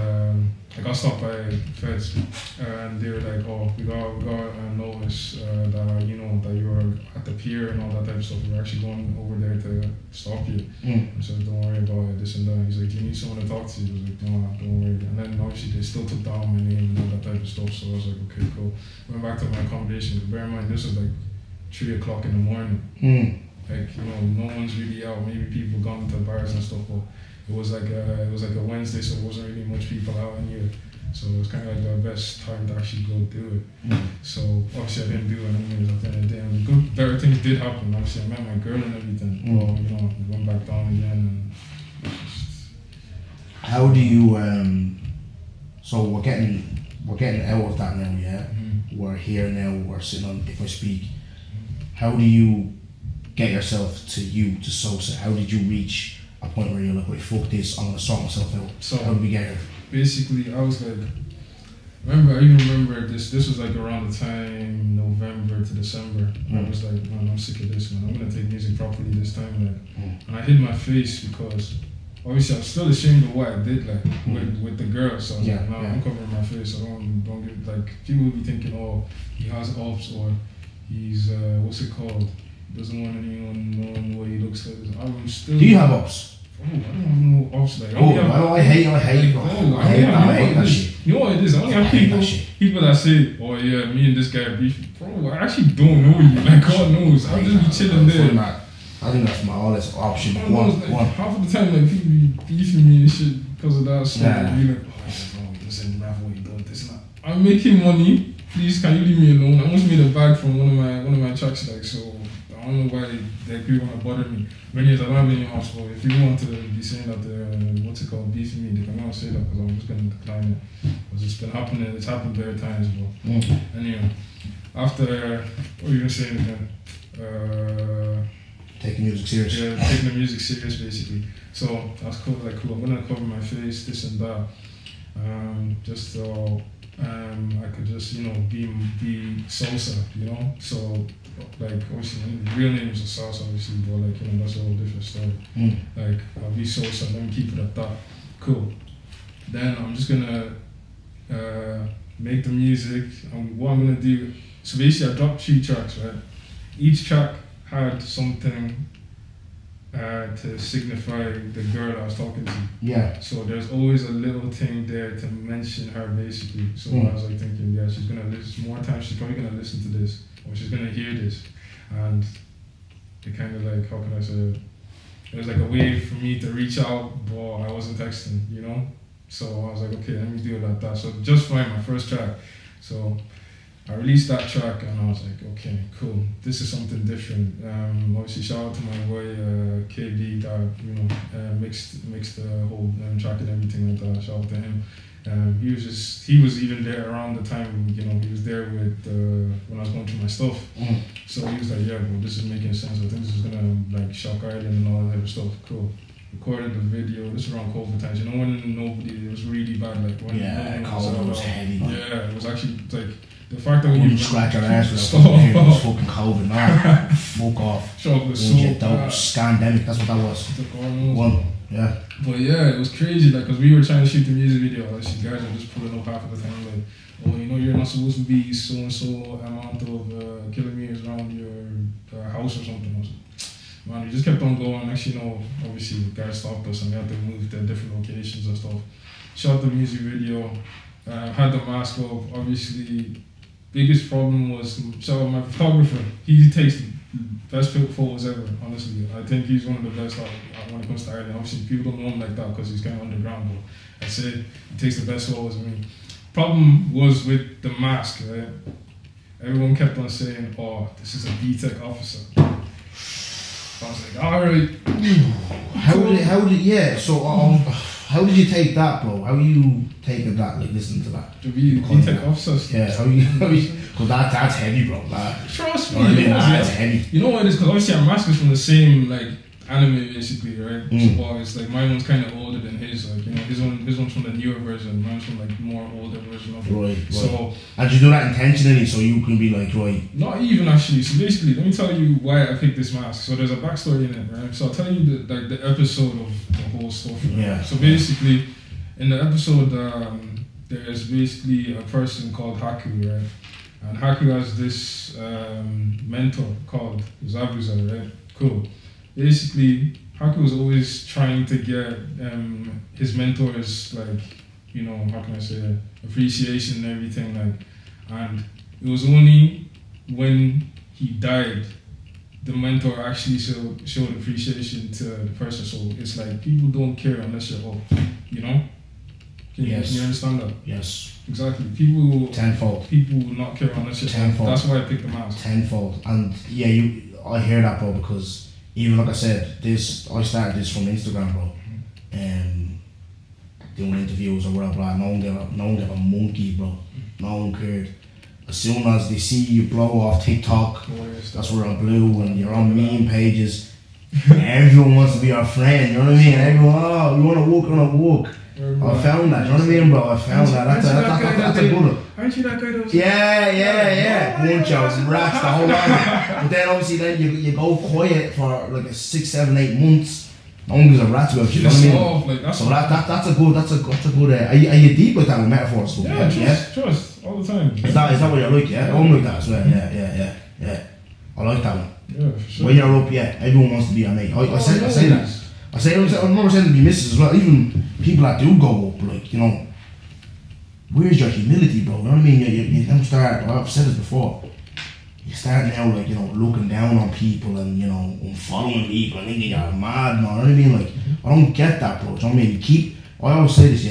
I got stopped by feds, and they were like, "Oh, we got a notice that that you were at the pier and all that type of stuff. We're actually going over there to stop you." I said, "Don't worry about it, this and that." He's like, "Do you need someone to talk to?" I was like, "No, don't worry." And then obviously they still took down my name and all that type of stuff. So I was like, "Okay, cool." Went back to my accommodation. Bear in mind, this was like 3 o'clock in the morning. Like, no one's really out. Maybe people gone to bars and stuff, but it was like a Wednesday, so there wasn't really much people out in here. So it was kind of like the best time to actually go do it. So obviously I didn't do it anyways at the end of the day. And better things did happen. Obviously I met my girl and everything. We went back down again and just. How do you so we're getting out of that now, yeah? We're here now, we're sitting on If I Speak. How do you get yourself to Sosa? How did you reach a point where you're like, wait, fuck this, I'm gonna sort myself out? So how did we get here? Basically, I was like, I even remember this was like around the time November to December. I was like, man, I'm sick of this, man. I'm gonna take music properly this time, like. And I hid my face because obviously I'm still ashamed of what I did, like, with the girl. So I was like, no, I'm covering my face. I don't get, like, people will be thinking, oh, he has ups, or he's what's it called? Doesn't want anyone knowing what he looks like. I'm still. Do you have ups? Oh, I don't have no ups, like. I hate that shit. You know what it is? I only have people that say, oh yeah, me and this guy are beefing. Bro, I actually don't know you. Like, God knows. I'll just be chilling there. I think that's my honest option. Half of the time, like, people be beefing me and shit because of that shit. Yeah. Be like, oh, he doesn't have what he does. This and that. I'm making money. Please, can you leave me alone? I almost made a bag from one of my tracks, like, so I don't know why they people want to bother me. When I don't have any hospital, if you want to be saying that what's it called, beefing me, they can not say that because I'm just going to decline it. Because it's been happening, it's happened bare times, bro. Anyway, after, what were you going to say again? Taking music serious. Yeah, taking the music serious, basically. So I was cool, like, cool, I'm going to cover my face, this and that. Just so I could just, be Sosa, So, like, obviously, real name is Sosa, obviously, but, like, that's a whole different story. Like, I'll be Sosa, let me keep it at that. Cool. Then I'm just gonna make the music. What I'm gonna do, so basically I dropped 3 tracks, right? each track had something to signify the girl I was talking to. Yeah. So there's always a little thing there to mention her basically. So I was like thinking, yeah, she's gonna listen more times. She's probably gonna listen to this, or she's gonna hear this, and it kind of like, how can I say it? It was like a way for me to reach out, but I wasn't texting, you know. So I was like, okay, let me do it like that. So Just Fine, my first track. So I released that track and I was like, okay, cool. This is something different. Obviously, shout out to my boy KB that mixed the whole track and everything like that. Shout out to him. He was even there around the time. He was there with when I was going through my stuff. So he was like, yeah, bro, this is making sense. I think this is gonna like shock Ireland and all that type of stuff. Cool. Recorded the video. This is around COVID times. When it was really bad. Like when COVID was heavy. Man. Yeah, it was actually like. The fact that you scratch your ass with it fucking COVID, nah, fuck off. Sure, it was scandemic, that's what that was. One, yeah. But yeah, it was crazy, like, because we were trying to shoot the music video, like, guys are just pulling up half of the time, like, oh, you're not supposed to be so-and-so amount of kilometers around your house or something. I was like, man, we just kept on going. Actually, obviously, the guys stopped us and we had to move to different locations and stuff. Shot the music video, had the mask off, obviously. Biggest problem was, shout out my photographer. He takes the best photos ever, honestly. I think he's one of the best when it comes to Ireland. Obviously, people don't know him like that because he's kind of underground, but I say he takes the best photos of me. Problem was with the mask, right? Everyone kept on saying, oh, this is a BTEC officer. I was like, alright. How did you take that, bro? How are you taking that, like, listening to that? To be BTEC officers? Yeah, how you because that's heavy, bro. Trust me. That's heavy. You know what it is? Because obviously our mask is from the same, like, anime, basically, right? So it's like, my one's kind of older than his, like, his one's from the newer version, mine's from, like, more older version of it. Right. So, and you do that intentionally so you can be like, right? Not even, actually. So basically, let me tell you why I picked this mask. So there's a backstory in it, right? So I'll tell you the episode of the whole stuff. Right? Yeah. So basically, in the episode, there's basically a person called Haku, right? And Haku has this mentor called Zabuza, right? Cool. Basically, Haku was always trying to get his mentors, like, how can I say it, appreciation and everything, like, and it was only when he died, the mentor actually showed appreciation to the person. So it's like, people don't care unless you're up, Can you understand that? Yes. Exactly. People tenfold. People will not care unless you're tenfold. That's why I picked the mask. Tenfold. And yeah, I hear that, bro, because even like I said, I started this from Instagram, bro. Doing interviews or whatever, blah. No one gave a monkey, bro. No one cared. As soon as they see you blow off TikTok, that's where I'm blue, and you're on meme pages. Everyone wants to be our friend, you know what I mean? Everyone, you wanna walk. I found that, you know what I mean, bro? I found that. That's a good one. Aren't you that guy that was... Yeah. Bunch of rats, the whole lot. But then obviously you go quiet for like 6, 7, 8 months. No one gives a rat about you, know what I mean? So that's a good. Are you deep with that with metaphors? Yeah, trust all the time. Is that what you like? Yeah, I'm like that as well. Yeah. I like that one. Yeah, for sure. When you're up, everyone wants to be a mate. I say that. I'm never saying to be misses as well. Even people that do go up, like, where's your humility, bro? You know what I mean? You don't start. I've said this before. You start now, like, looking down on people and unfollowing people and thinking you're mad, man. You know what I mean? Like, I don't get that, bro. Do you know what I mean? I always say this,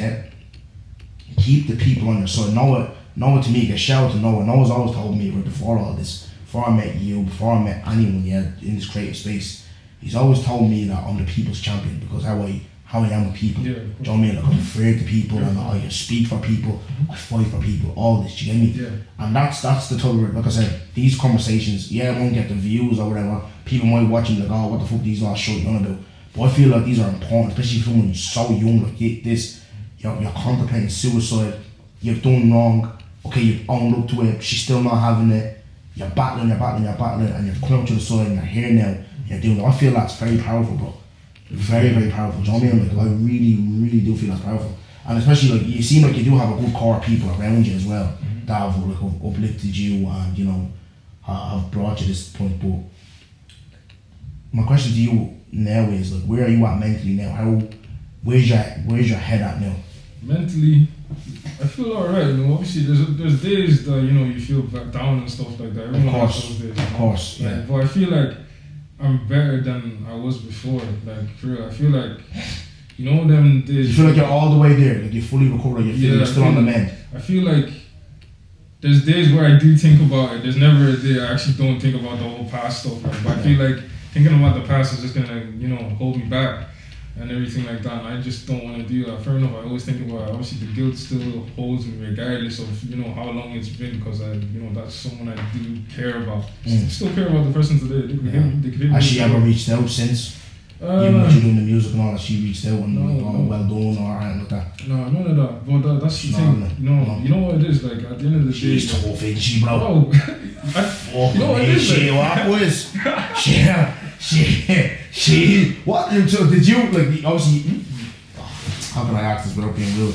keep the people on your side. Noah to me gets shout out to Noah. Noah's always told me, right before all this, before I met you, before I met anyone in this creative space, he's always told me that I'm the people's champion because how I am with people. Do you know what I mean? Like, I'm fair to people and I speak for people, I fight for people, all this, do you get me? Yeah. And that's the type of, like I said, these conversations, I won't get the views or whatever. People might watch and like, oh, what the fuck these last shit on about? But I feel like these are important, especially for someone who's so young like this. You're contemplating suicide, you've done wrong, okay, you've owned up to it, she's still not having it, you're battling, and you've come to the side and you're here now, you're doing it. I feel that's very powerful, bro. Very, very powerful. Do you know what I mean? Like, I really, really do feel that's powerful. And especially, like, you seem like you do have a good core of people around you as well that have, like, uplifted you and, have brought you to this point. But my question to you now is like, where are you at mentally now? Where's your head at now? Mentally, I feel alright. You know, obviously there's days that you feel down and stuff like that. Everyone has those days. Of course, yeah. But I feel like I'm better than I was before. Like for real, I feel like them days. You feel like you're all the way there, like you're fully recovered, you're still on the mend. I feel like there's days where I do think about it. There's never a day I actually don't think about the whole past stuff. But I feel like thinking about the past is just gonna hold me back and everything like that. And I just don't want to do that. Fair enough. I always think about it. Obviously the guilt still holds me regardless of how long it's been, because that's someone I do care about. Still care about the person today. They could Has she ever reached out since? Even though you're doing the music and all that, she reached out and well done or anything like that? No, none of that. But that's the thing. You know what it is, like at the end of the day. She's tough, ain't she, bro? You know what it is, she, what was? She, what? So did you, like, obviously, how can I ask this without being rude?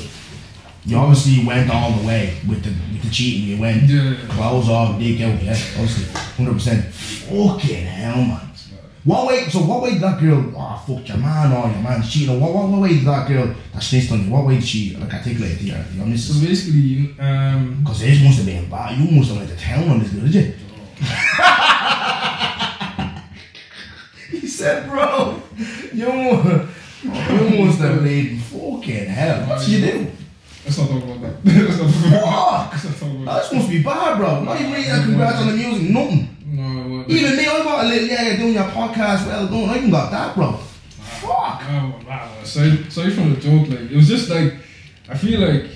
You obviously went all the way with the cheating. You went clothes off, dick out, yeah, obviously, 100%. Fucking hell, man. What way did that girl, fuck your man or your man cheating? What way did that girl that snitched on you, what way did she articulate to your missus? So basically, because this must have been bad. You must have went to town on this girl, did you? He said, bro, you must have laid fucking hell. What did you do? Let's not talk about that. Fuck! That must be bad, bro. Not even really congrats on the music, nothing. No, even me, I got a little, you're doing your podcast, well done. I even got that, bro. Fuck! Sorry from the joke, like, it was just like, I feel like,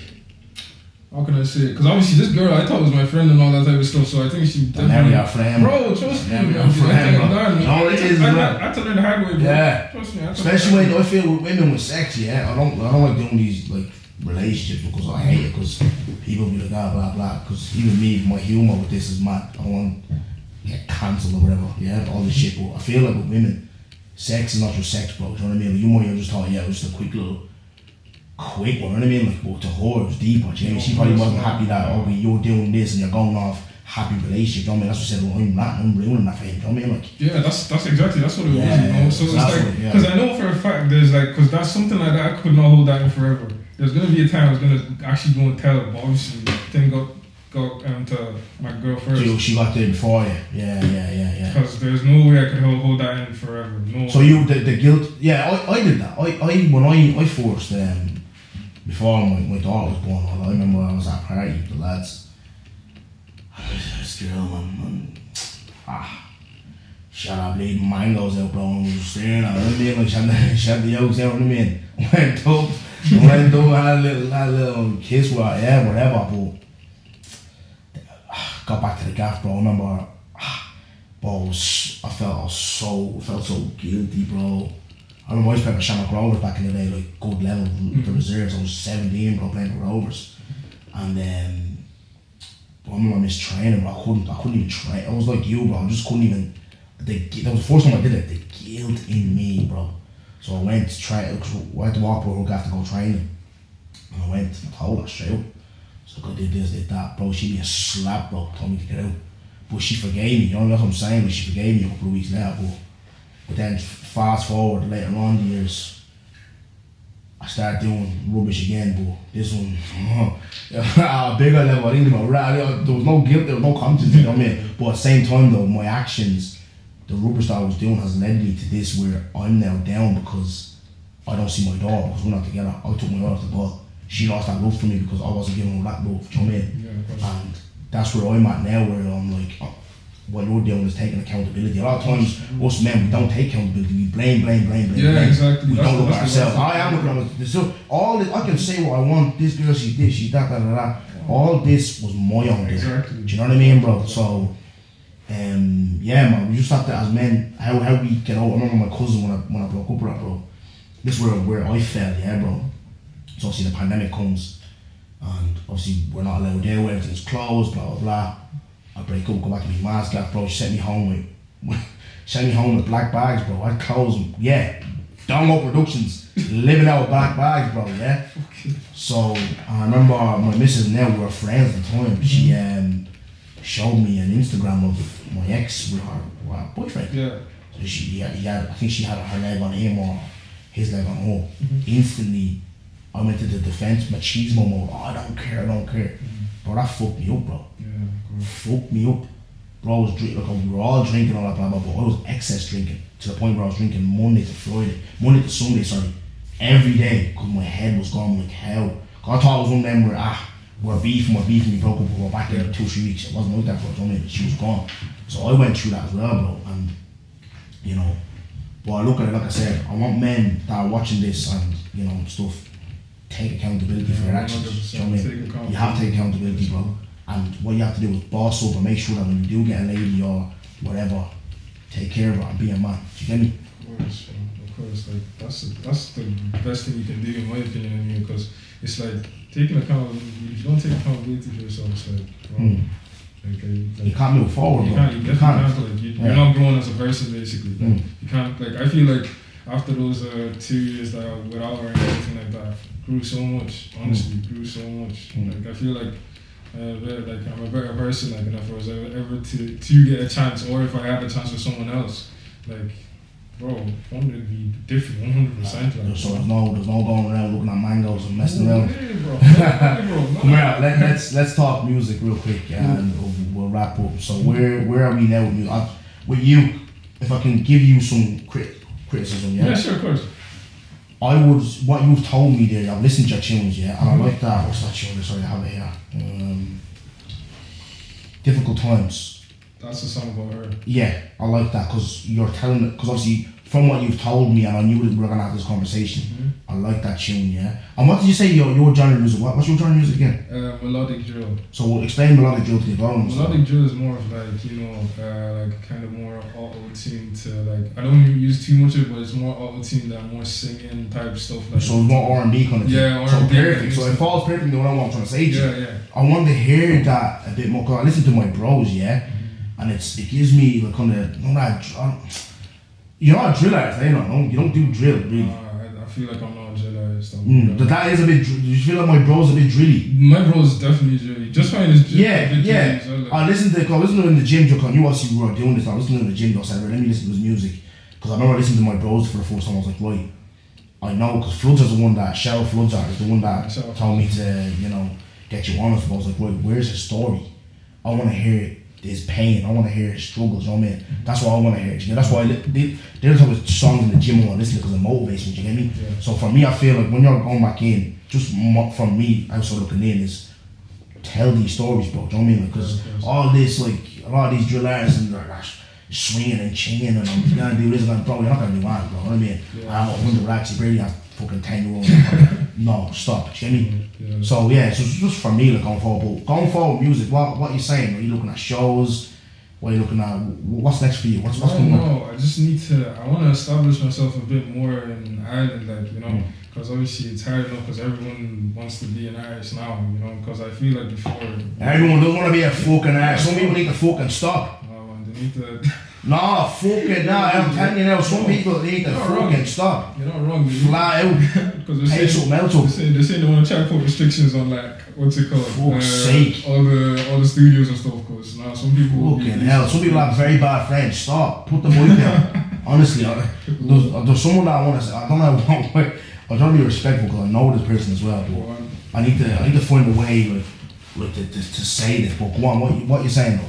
how can I say it? Because obviously this girl, I thought was my friend and all that type of stuff, so I think she definitely... Marry our friend. Bro, trust me. Marry our friend, bro. No, it is, bro. I had to learn the hard way, bro. Yeah. Trust me. Especially when I feel with women with sex, yeah. I don't like doing these, like, relationships because I hate it, because people be like, blah, blah. Because even me, my humour with this is mad. I don't want get cancelled or whatever, yeah, all this shit. But I feel like with women, sex is not just sex, bro. You know what I mean? Like, you might have just thought, it was just a quick one, you know what I mean? Like, but to her, it was deeper. You know? She probably wasn't happy that, you're doing this and you're going off happy relationship. You know what I mean? That's what she said, I'm ruining that for him. You know what I mean? Like, yeah, that's what it was. So it's like, because I know for a fact there's like, because that's something like that. I could not hold that in forever. There's gonna be a time I was gonna actually go and tell her, but obviously thing got to my girl first. She got there before you. Yeah. Because there's no way I could hold that in forever. No. So you, the guilt, yeah, I did that. When I forced, before my daughter was born, I remember I was at a party with the lads. This girl, man, she had her bleeding mangoes out, bro, and we were staring at her, you know what I mean? Like, she had the yolks out, you know what I mean? Went up, had a little kiss with her, yeah, whatever, but got back to the gaff, bro. I remember, bro, I felt so guilty, bro. I remember I was playing for Shamrock Rovers back in the day, like good level, the reserves. I was 17, bro, playing for Rovers, and I remember I missed training, bro. I couldn't even train. I was like you, bro. I just couldn't even. That was the first time I did it. The guilt in me, bro. So I went to try. I had to walk over to go training, and I went. I told her straight up. So I did this, did that, bro. She be a slap, bro. Told me to get out, but she forgave me. You know what I'm saying? Like, she forgave me a couple of weeks later, but then fast forward later on the years, I started doing rubbish again, but this one, a bigger level. I didn't give a rat. There was no guilt, there was no conscience, you know what I mean? But at the same time though, my actions, the rubbish that I was doing has led me to this where I'm now down because I don't see my daughter, because we're not together. I took my daughter off the ball. She lost that love for me because I wasn't giving her that love, do you know what I mean? Yeah, and that's where I'm at now, where I'm like, what you're doing is taking accountability. A lot of times, us men, we don't take accountability. We blame. Yeah, exactly. We don't look at ourselves. I am looking at myself. So all this, I can say what I want. This girl, she's this, she's that. All this was my own doing. Exactly. Do you know what I mean, bro? So, yeah, man, we just have to, as men, how we get out. I remember my cousin when I broke up with her, bro. This is where I fell, yeah, bro. So obviously the pandemic comes, and obviously we're not allowed there, everything's closed, blah blah blah. I break up, go back to my ma's gaff, bro. She sent me home with black bags, bro. I'd close them, yeah. Download Productions, living out with black bags, bro, yeah. So I remember my missus now, we were friends at the time. She showed me an Instagram of my ex with her boyfriend. Yeah. So I think she had her leg on him or his leg on her. Mm-hmm. Instantly, I went to the defense machismo mode. Oh, I don't care. Bro, that fucked me up, bro. Yeah, of course. Fucked me up. Bro, I was drinking, like, we were all drinking all that blah blah, but I was excess drinking to the point where I was drinking Monday to Sunday, sorry, every day, because my head was going like hell. I thought it was one of them where we're beefing, we broke up, we're back in 2-3 weeks. It wasn't like that for us, but she was gone. So I went through that as well, bro, and you know, but I look at it like I said, I want men that are watching this and, you know, stuff, take accountability for their actions. You know what I mean? You have to take accountability, bro. And what you have to do is boss up and make sure that when you do get a lady or whatever, take care of her and be a man. Do you get me? Of course. Like that's the best thing you can do, in my opinion, anyway. Because it's like taking account. If you don't take accountability for yourself, it's like, wrong. You can't move forward, bro. You can't. Like, you're not growing as a person, basically. Like, you can't. Like, I feel like after those 2 years that I without her and everything like that, grew so much. Honestly, grew so much. Like, I feel like. Like I'm a better person, like, if I was ever to get a chance, or if I had a chance with someone else, like, bro, one would be different, 100%. Like, so there's no going around looking at mangoes and messing around. Hey, bro. Come here, let's talk music real quick, and we'll wrap up. So where are we now with you? If I can give you some criticism, yeah, sure, of course. What you've told me there, I've listened to your tunes, and I like that. What's that tune? Sorry, I have it here. Difficult Times. That's a song about her. Yeah, I like that because you're telling, because obviously from what you've told me, and I knew that we were gonna have this conversation. I like that tune, yeah. And what did you say your genre of music? What's your genre of music again? Melodic drill. So explain melodic drill to the audience. Melodic drill is more of like, you know, like kind of more auto-tune to, like, I don't use too much of it, but it's more auto-tune than more singing type stuff. Like, so it's more R&B kind of thing. Yeah, R&B. So perfect. So it falls perfect into what I'm trying to say to you. Yeah. I want to hear that a bit more because I listen to my bros, and it gives me like kind of, you're not a drill artist, you don't do drill really. I feel like I'm not a drill artist. But that is a bit. You feel like my bro's a bit drilly. My bro's definitely drilly. Just fine as drill. Yeah. Well, like. I listen to him in the gym. Because you obviously were doing this. I listened to him in the gym. I said, let me listen to his music. Because I remember listening to my bros for the first time. I was like, right, I know. Because Floods is the one that Cheryl Floods is the one that told me to, you know, get you honest. But I was like, right, where's his story? I want to hear his pain. I want to hear his struggles. You know what I mean? That's what I want to hear. You know, that's why they're the type of songs in the gym I want to listen to because it motivates me. Do you get me? Yeah. So for me, I feel like when you're going back in, just from me, outside looking in, is tell these stories, bro. Do you know what I mean? Because all this, like a lot of these drill artists and they're swinging and chinging and I'm gonna do this, bro. You're not gonna do that, bro. You know what I mean? Yeah. I'm 100 racks. You barely have fucking 10-year-old. No, stop. Do you get me? Yeah. So just for me, like going forward, music. What are you saying? Are you looking at shows? What are you looking at? What's next for you? What's going on? No, I just need to. I want to establish myself a bit more in Ireland, like, you know, because obviously it's hard enough because everyone wants to be an artist now, you know. Because I feel like before everyone doesn't want to be a fucking artist. Some people need to fucking stop. They need to. No, fuck it, no, I'm telling you now, some people need to fucking stop. You're not wrong, dude. Flat out. Because they're saying they want to try to put restrictions on, like, what's it called? Fuck's sake. All the studios and stuff, because now some people... Fucking hell, some people have very bad friends. Stop, put the mic down. Honestly, there's someone that I want to say, I don't know what, I'm trying to be respectful because I know this person as well, but I need to find a way, like to say this, but go on, what you're saying,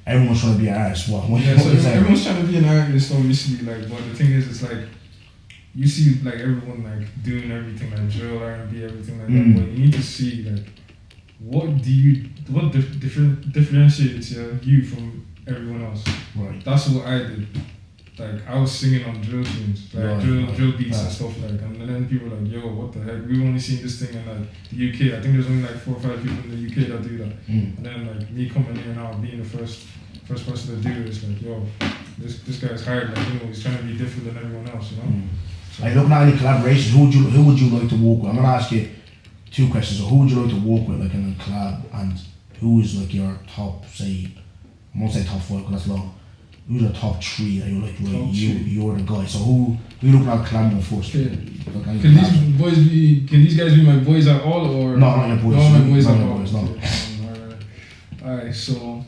everyone's trying to be an artist. What everyone's trying to be an artist, obviously. Like, but the thing is, it's like you see, like everyone like doing everything, like drill, R&B, everything like that. But you need to see, like, what differentiates you from everyone else. Right. That's what I did. Like, I was singing on drill tunes, like drill beats and stuff like, and then people were like, yo, what the heck? We've only seen this thing in like the UK. I think there's only like 4 or 5 people in the UK that do that. And then like me coming here now, being the first person to do it, it's like, yo, this guy's hard. Like, you know, he's trying to be different than everyone else, you know. So, are you looking at any collaborations? Who would you like to work with? I'm gonna ask you 2 questions. So who would you like to work with, like in a collab, and who is like your top, say, I won't say top 5 because that's long. Who's your top 3 that you're like, you're the guy? So who you looking at collaborating first? Yeah. Can these guys be my boys at all, or no, not your boys? No, my boys not at your all. Boys, no. Alright, so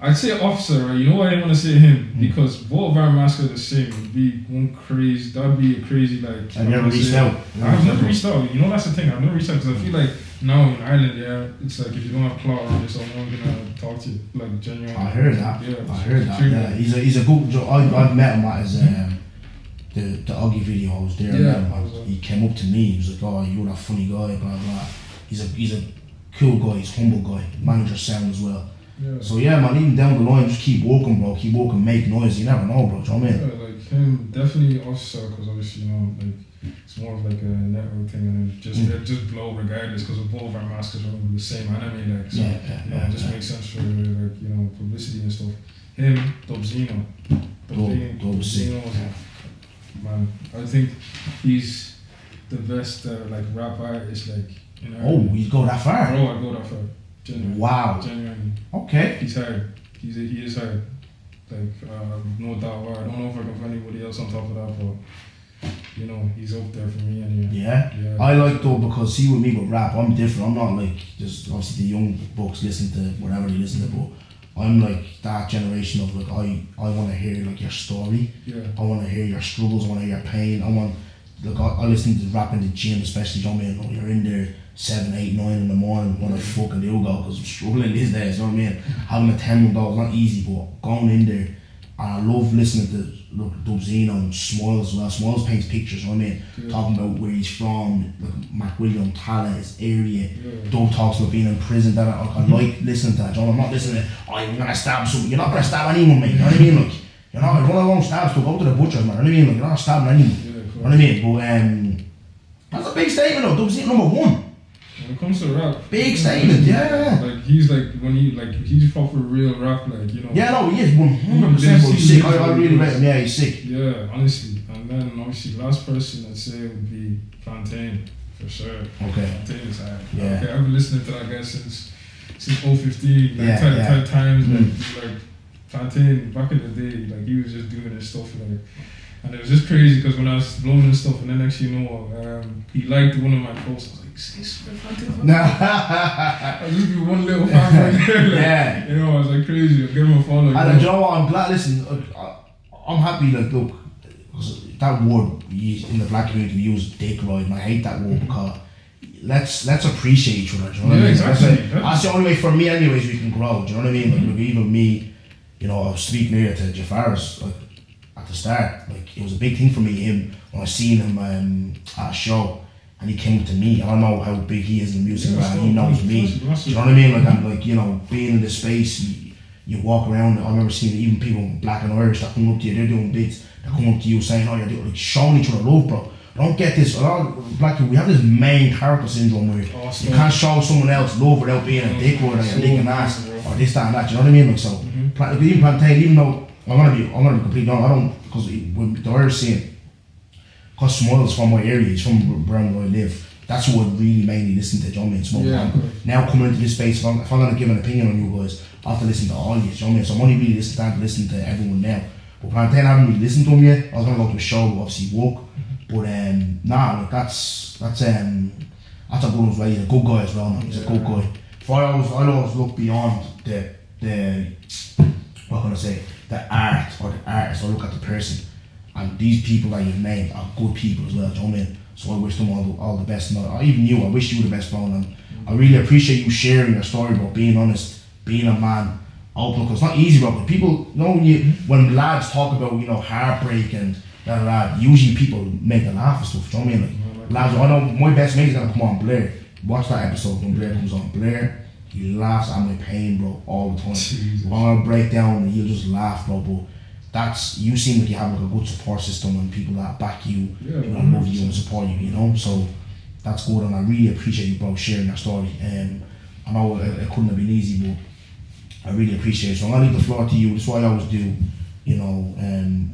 I'd say Officer, right? You know why I want to say him? Because both of our masks are the same. It'd be one crazy. That'd be a crazy like. I've never reached out. I've never reached out. You know that's the thing. I've never reached out because I feel like now in Ireland, yeah, it's like if you don't have clout around yourself, no one's gonna talk to you like genuinely. I heard that. Yeah, I heard that. Yeah, he's a good. I've met him at his the Oggy video. I was there. Yeah, he came up to me. He was like, "Oh, you're that funny guy." Blah blah. He's a cool guy. He's a humble guy. Manager sound as well. Yeah. So yeah, man, even down the line, just keep walking, bro. Keep walking, make noise. You never know, bro. Do you know what I mean? Yeah, like him, definitely Officer, because obviously, you know, like it's more of like a network thing, and it just blow regardless, because both of our masters are the same anime, like so. It just makes sense for like you know publicity and stuff. Him, Dubzino, Dubzino, man. I think he's the best like rap artist, like. Oh, you go that far? Bro, I go that far. Genuinely. Wow. Genuinely. Okay. He's hard. He is hard. Like, no doubt. I don't know if I can find anybody else on top of that, but you know, he's up there for me anyway. Yeah. I like though because see with me with rap, I'm different. I'm not like just obviously the young bucks listen to whatever they listen to, but I'm like that generation of like I want to hear like your story. Yeah. I want to hear your struggles. I want to hear your pain. I listen to rap in the gym, especially. You know what I mean? You're in there 7, 8, 9 in the morning when I fucking do go because I'm struggling these days, you know what I mean? Having a 10-month dog is not easy, but going in there, and I love listening to Dubzino and Smiles as well. Smiles paints pictures, you know what I mean? Yeah. Talking about where he's from, like McWilliam, Tala, his area. Yeah. Dub talks about being in prison, that I like listening to that, you know? I'm not listening to, I'm gonna stab someone. You're not gonna stab anyone, mate, you know what I mean? Like, you're not, if you wanna go stab stuff, go to the butcher's, man, you know what I mean? Like, you're not stabbing anyone, you know what I mean? But, that's a big statement though, Dubzino #1. When it comes to rap, big statement, yeah. Like he's like when he's proper real rap, like you know. Yeah, no, he is 100%. But he's sick. I really rate him. Yeah, he's sick. Yeah, honestly. And then obviously, last person I'd say would be Plantain for sure. Okay. Plantain is hard. Yeah. Okay, I've been listening to that guy since 015. Like yeah. Times, like Plantain back in the day, like he was just doing his stuff like. And it was just crazy because when I was blowing and stuff, and then next you know, he liked one of my posts. I was like, say Plantain. I was just be one little fan right there. Like, yeah. You know, I was like crazy. I'd give him a follow. And you know what? I'm glad. Listen, I'm happy. Like, look, that word in the black community we use dick ride, and I hate that word because let's appreciate each other. Do you know what I mean? Exactly. That's the only way for me, anyways. We can grow. Do you know what I mean? Like, even me, you know, I was speaking here to Jafar's like at the start. Like, it was a big thing for me. Him when I seen him at a show, and he came to me. I don't know how big he is in the music, but he knows me. Do you know what I mean? Like, I'm like, you know, being in this space, you walk around. I remember seeing even people black and Irish that come up to you. They're doing bits. They come up to you saying, "Oh, you're doing," like showing each other love, bro. I don't get this. A lot of black people, we have this main character syndrome where you can't show someone else love without being a dickwood or you're licking ass or this, that, and that. You know what I mean? Like, so, like, even Plantain, even though I'm gonna be completely honest, I don't, because when the Irish scene, because Smiles from my area, he's from around where I live. That's what I really mainly listen to. Do you know what I mean? Smoke. Now coming into this space, if I'm gonna give an opinion on you guys, I have to listen to all you. Do you know what I mean? So I'm only really listening to everyone now. But Plantain, I haven't really listened to him yet. I was gonna go to a show, obviously walk. But nah, like that's a good one as well. He's a good guy as well. Man. He's a good guy. I always look beyond the what can I say, the art or the artist. I look at the person, and these people that you've named are good people as well. Do you know what I mean? So I wish them all the best. And even you, I wish you the best, bro. And I really appreciate you sharing your story, bro. Being honest, being a man, open. Cause it's not easy, bro. But people, you know, when lads talk about, you know, heartbreak and usually people make a laugh and stuff. Do you know what I mean? Like, lads, I know my best mate's gonna come on Blair. Watch that episode when Blair comes on. Blair, he laughs at my pain, bro, all the time. When I break down, he'll just laugh, bro. But that's, you seem like you have like a good support system and people that back you, that love you and support you, you know. So that's good, and I really appreciate you, bro, sharing your story. I know it couldn't have been easy, but I really appreciate it. So I'm gonna leave the floor to you. That's what I always do. You know,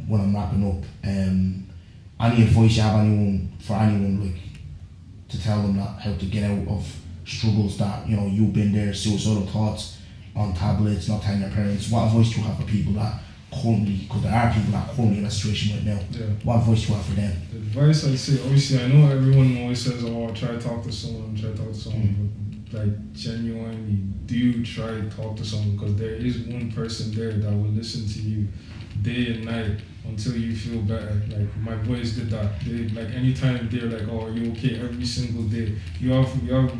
when I'm wrapping up, any advice you have for anyone, like, to tell them that how to get out of struggles that, you know, you've been there, suicidal thoughts on tablets, not telling your parents, what advice do you have for people that currently, because there are people that are currently in that situation right now, what advice do you have for them? The advice I'd say, obviously I know everyone always says, oh, try to talk to someone, like genuinely do try to talk to someone, because there is one person there that will listen to you day and night until you feel better. Like my boys did that. They like anytime they're like, "Oh, are you okay?" Every single day. You have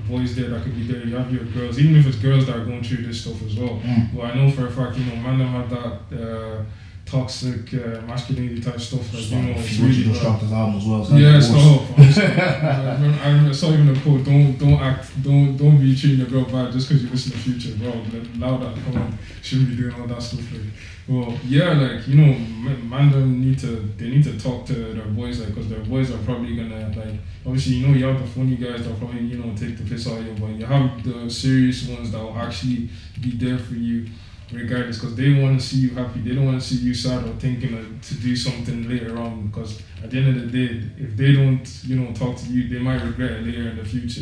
boys there that could be there. You have your girls, even if it's girls that are going through this stuff as well. But I know for a fact, man, them had that toxic masculinity type stuff. Like it's really Destructive album as well. Yeah, stop. I remember, saw even a quote. Don't be treating your girl bad just because you listen to Future, bro. Allow that. Come on, shouldn't be doing all that stuff. Like, well, yeah, like man, need to talk to their boys, like, because their boys are probably gonna like. Obviously, you have the funny guys that probably take the piss out of you, but you have the serious ones that will actually be there for you regardless, because they want to see you happy. They don't want to see you sad or thinking to do something later on, because at the end of the day, if they don't talk to you, they might regret it later in the future,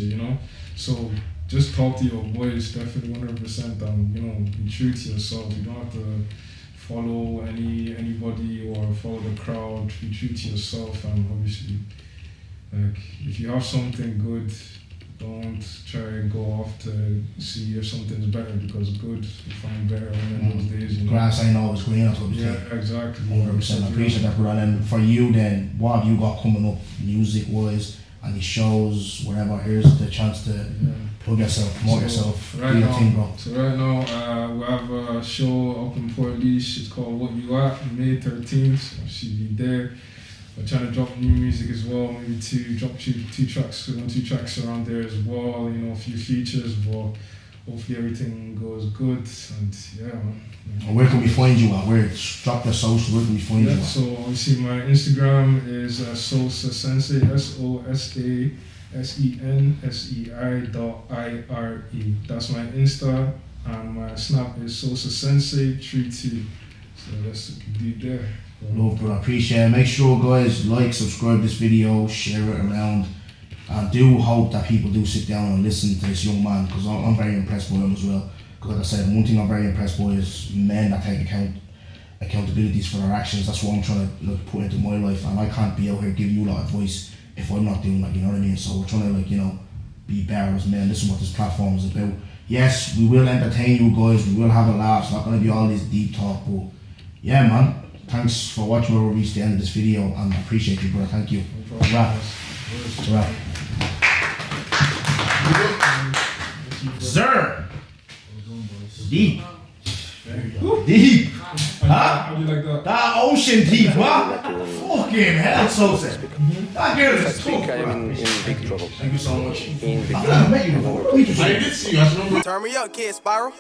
so just talk to your boys, definitely 100%, and be true to yourself. You don't have to follow anybody or follow the crowd. Be true to yourself, and obviously, like, if you have something good, don't try and go off to see if something's better, because good you find better in those days. Grass ain't always green, that's what I'm saying. Yeah, exactly. 100%. I appreciate that, brother. And for you, then, what have you got coming up, music-wise, any shows, whatever? Here's the chance to plug yourself, promote yourself, do your thing, bro. So right now, we have a show up in Port Leash. It's called What You At, May 13th. I should be there. We're trying to drop new music as well, maybe drop two tracks around there as well, a few features, but hopefully everything goes good, and yeah, man. And where can we find you at? Drop your social, where can we find you at? So obviously my Instagram is Sosasensei, SOSASENSEI.IRE. That's my Insta, and my Snap is Sosasensei32. So let's do there. Love, bro. I appreciate it. Make sure, guys, like, subscribe this video, share it around. I do hope that people do sit down and listen to this young man, because I'm very impressed by him as well. Because like I said, one thing I'm very impressed by is men that take accountabilities for their actions. That's what I'm trying to put into my life, and I can't be out here giving you a lot of advice if I'm not doing that, you know what I mean? So we're trying to be better as men. This is what this platform is about. Yes, we will entertain you guys, we will have a laugh. It's not going to be all this deep talk, but yeah, man. Thanks for watching. We'll reach the end of this video, and I appreciate you, brother. Thank you. Wrap. Sir. Deep. Deep. Huh? How do you like that? That ocean deep, huh? Fucking hell, so sad. That girl is I think I am in big trouble. Thank you so much. In big trouble. I met you before. I did see you. I remember. Turn me up, kid Spiral.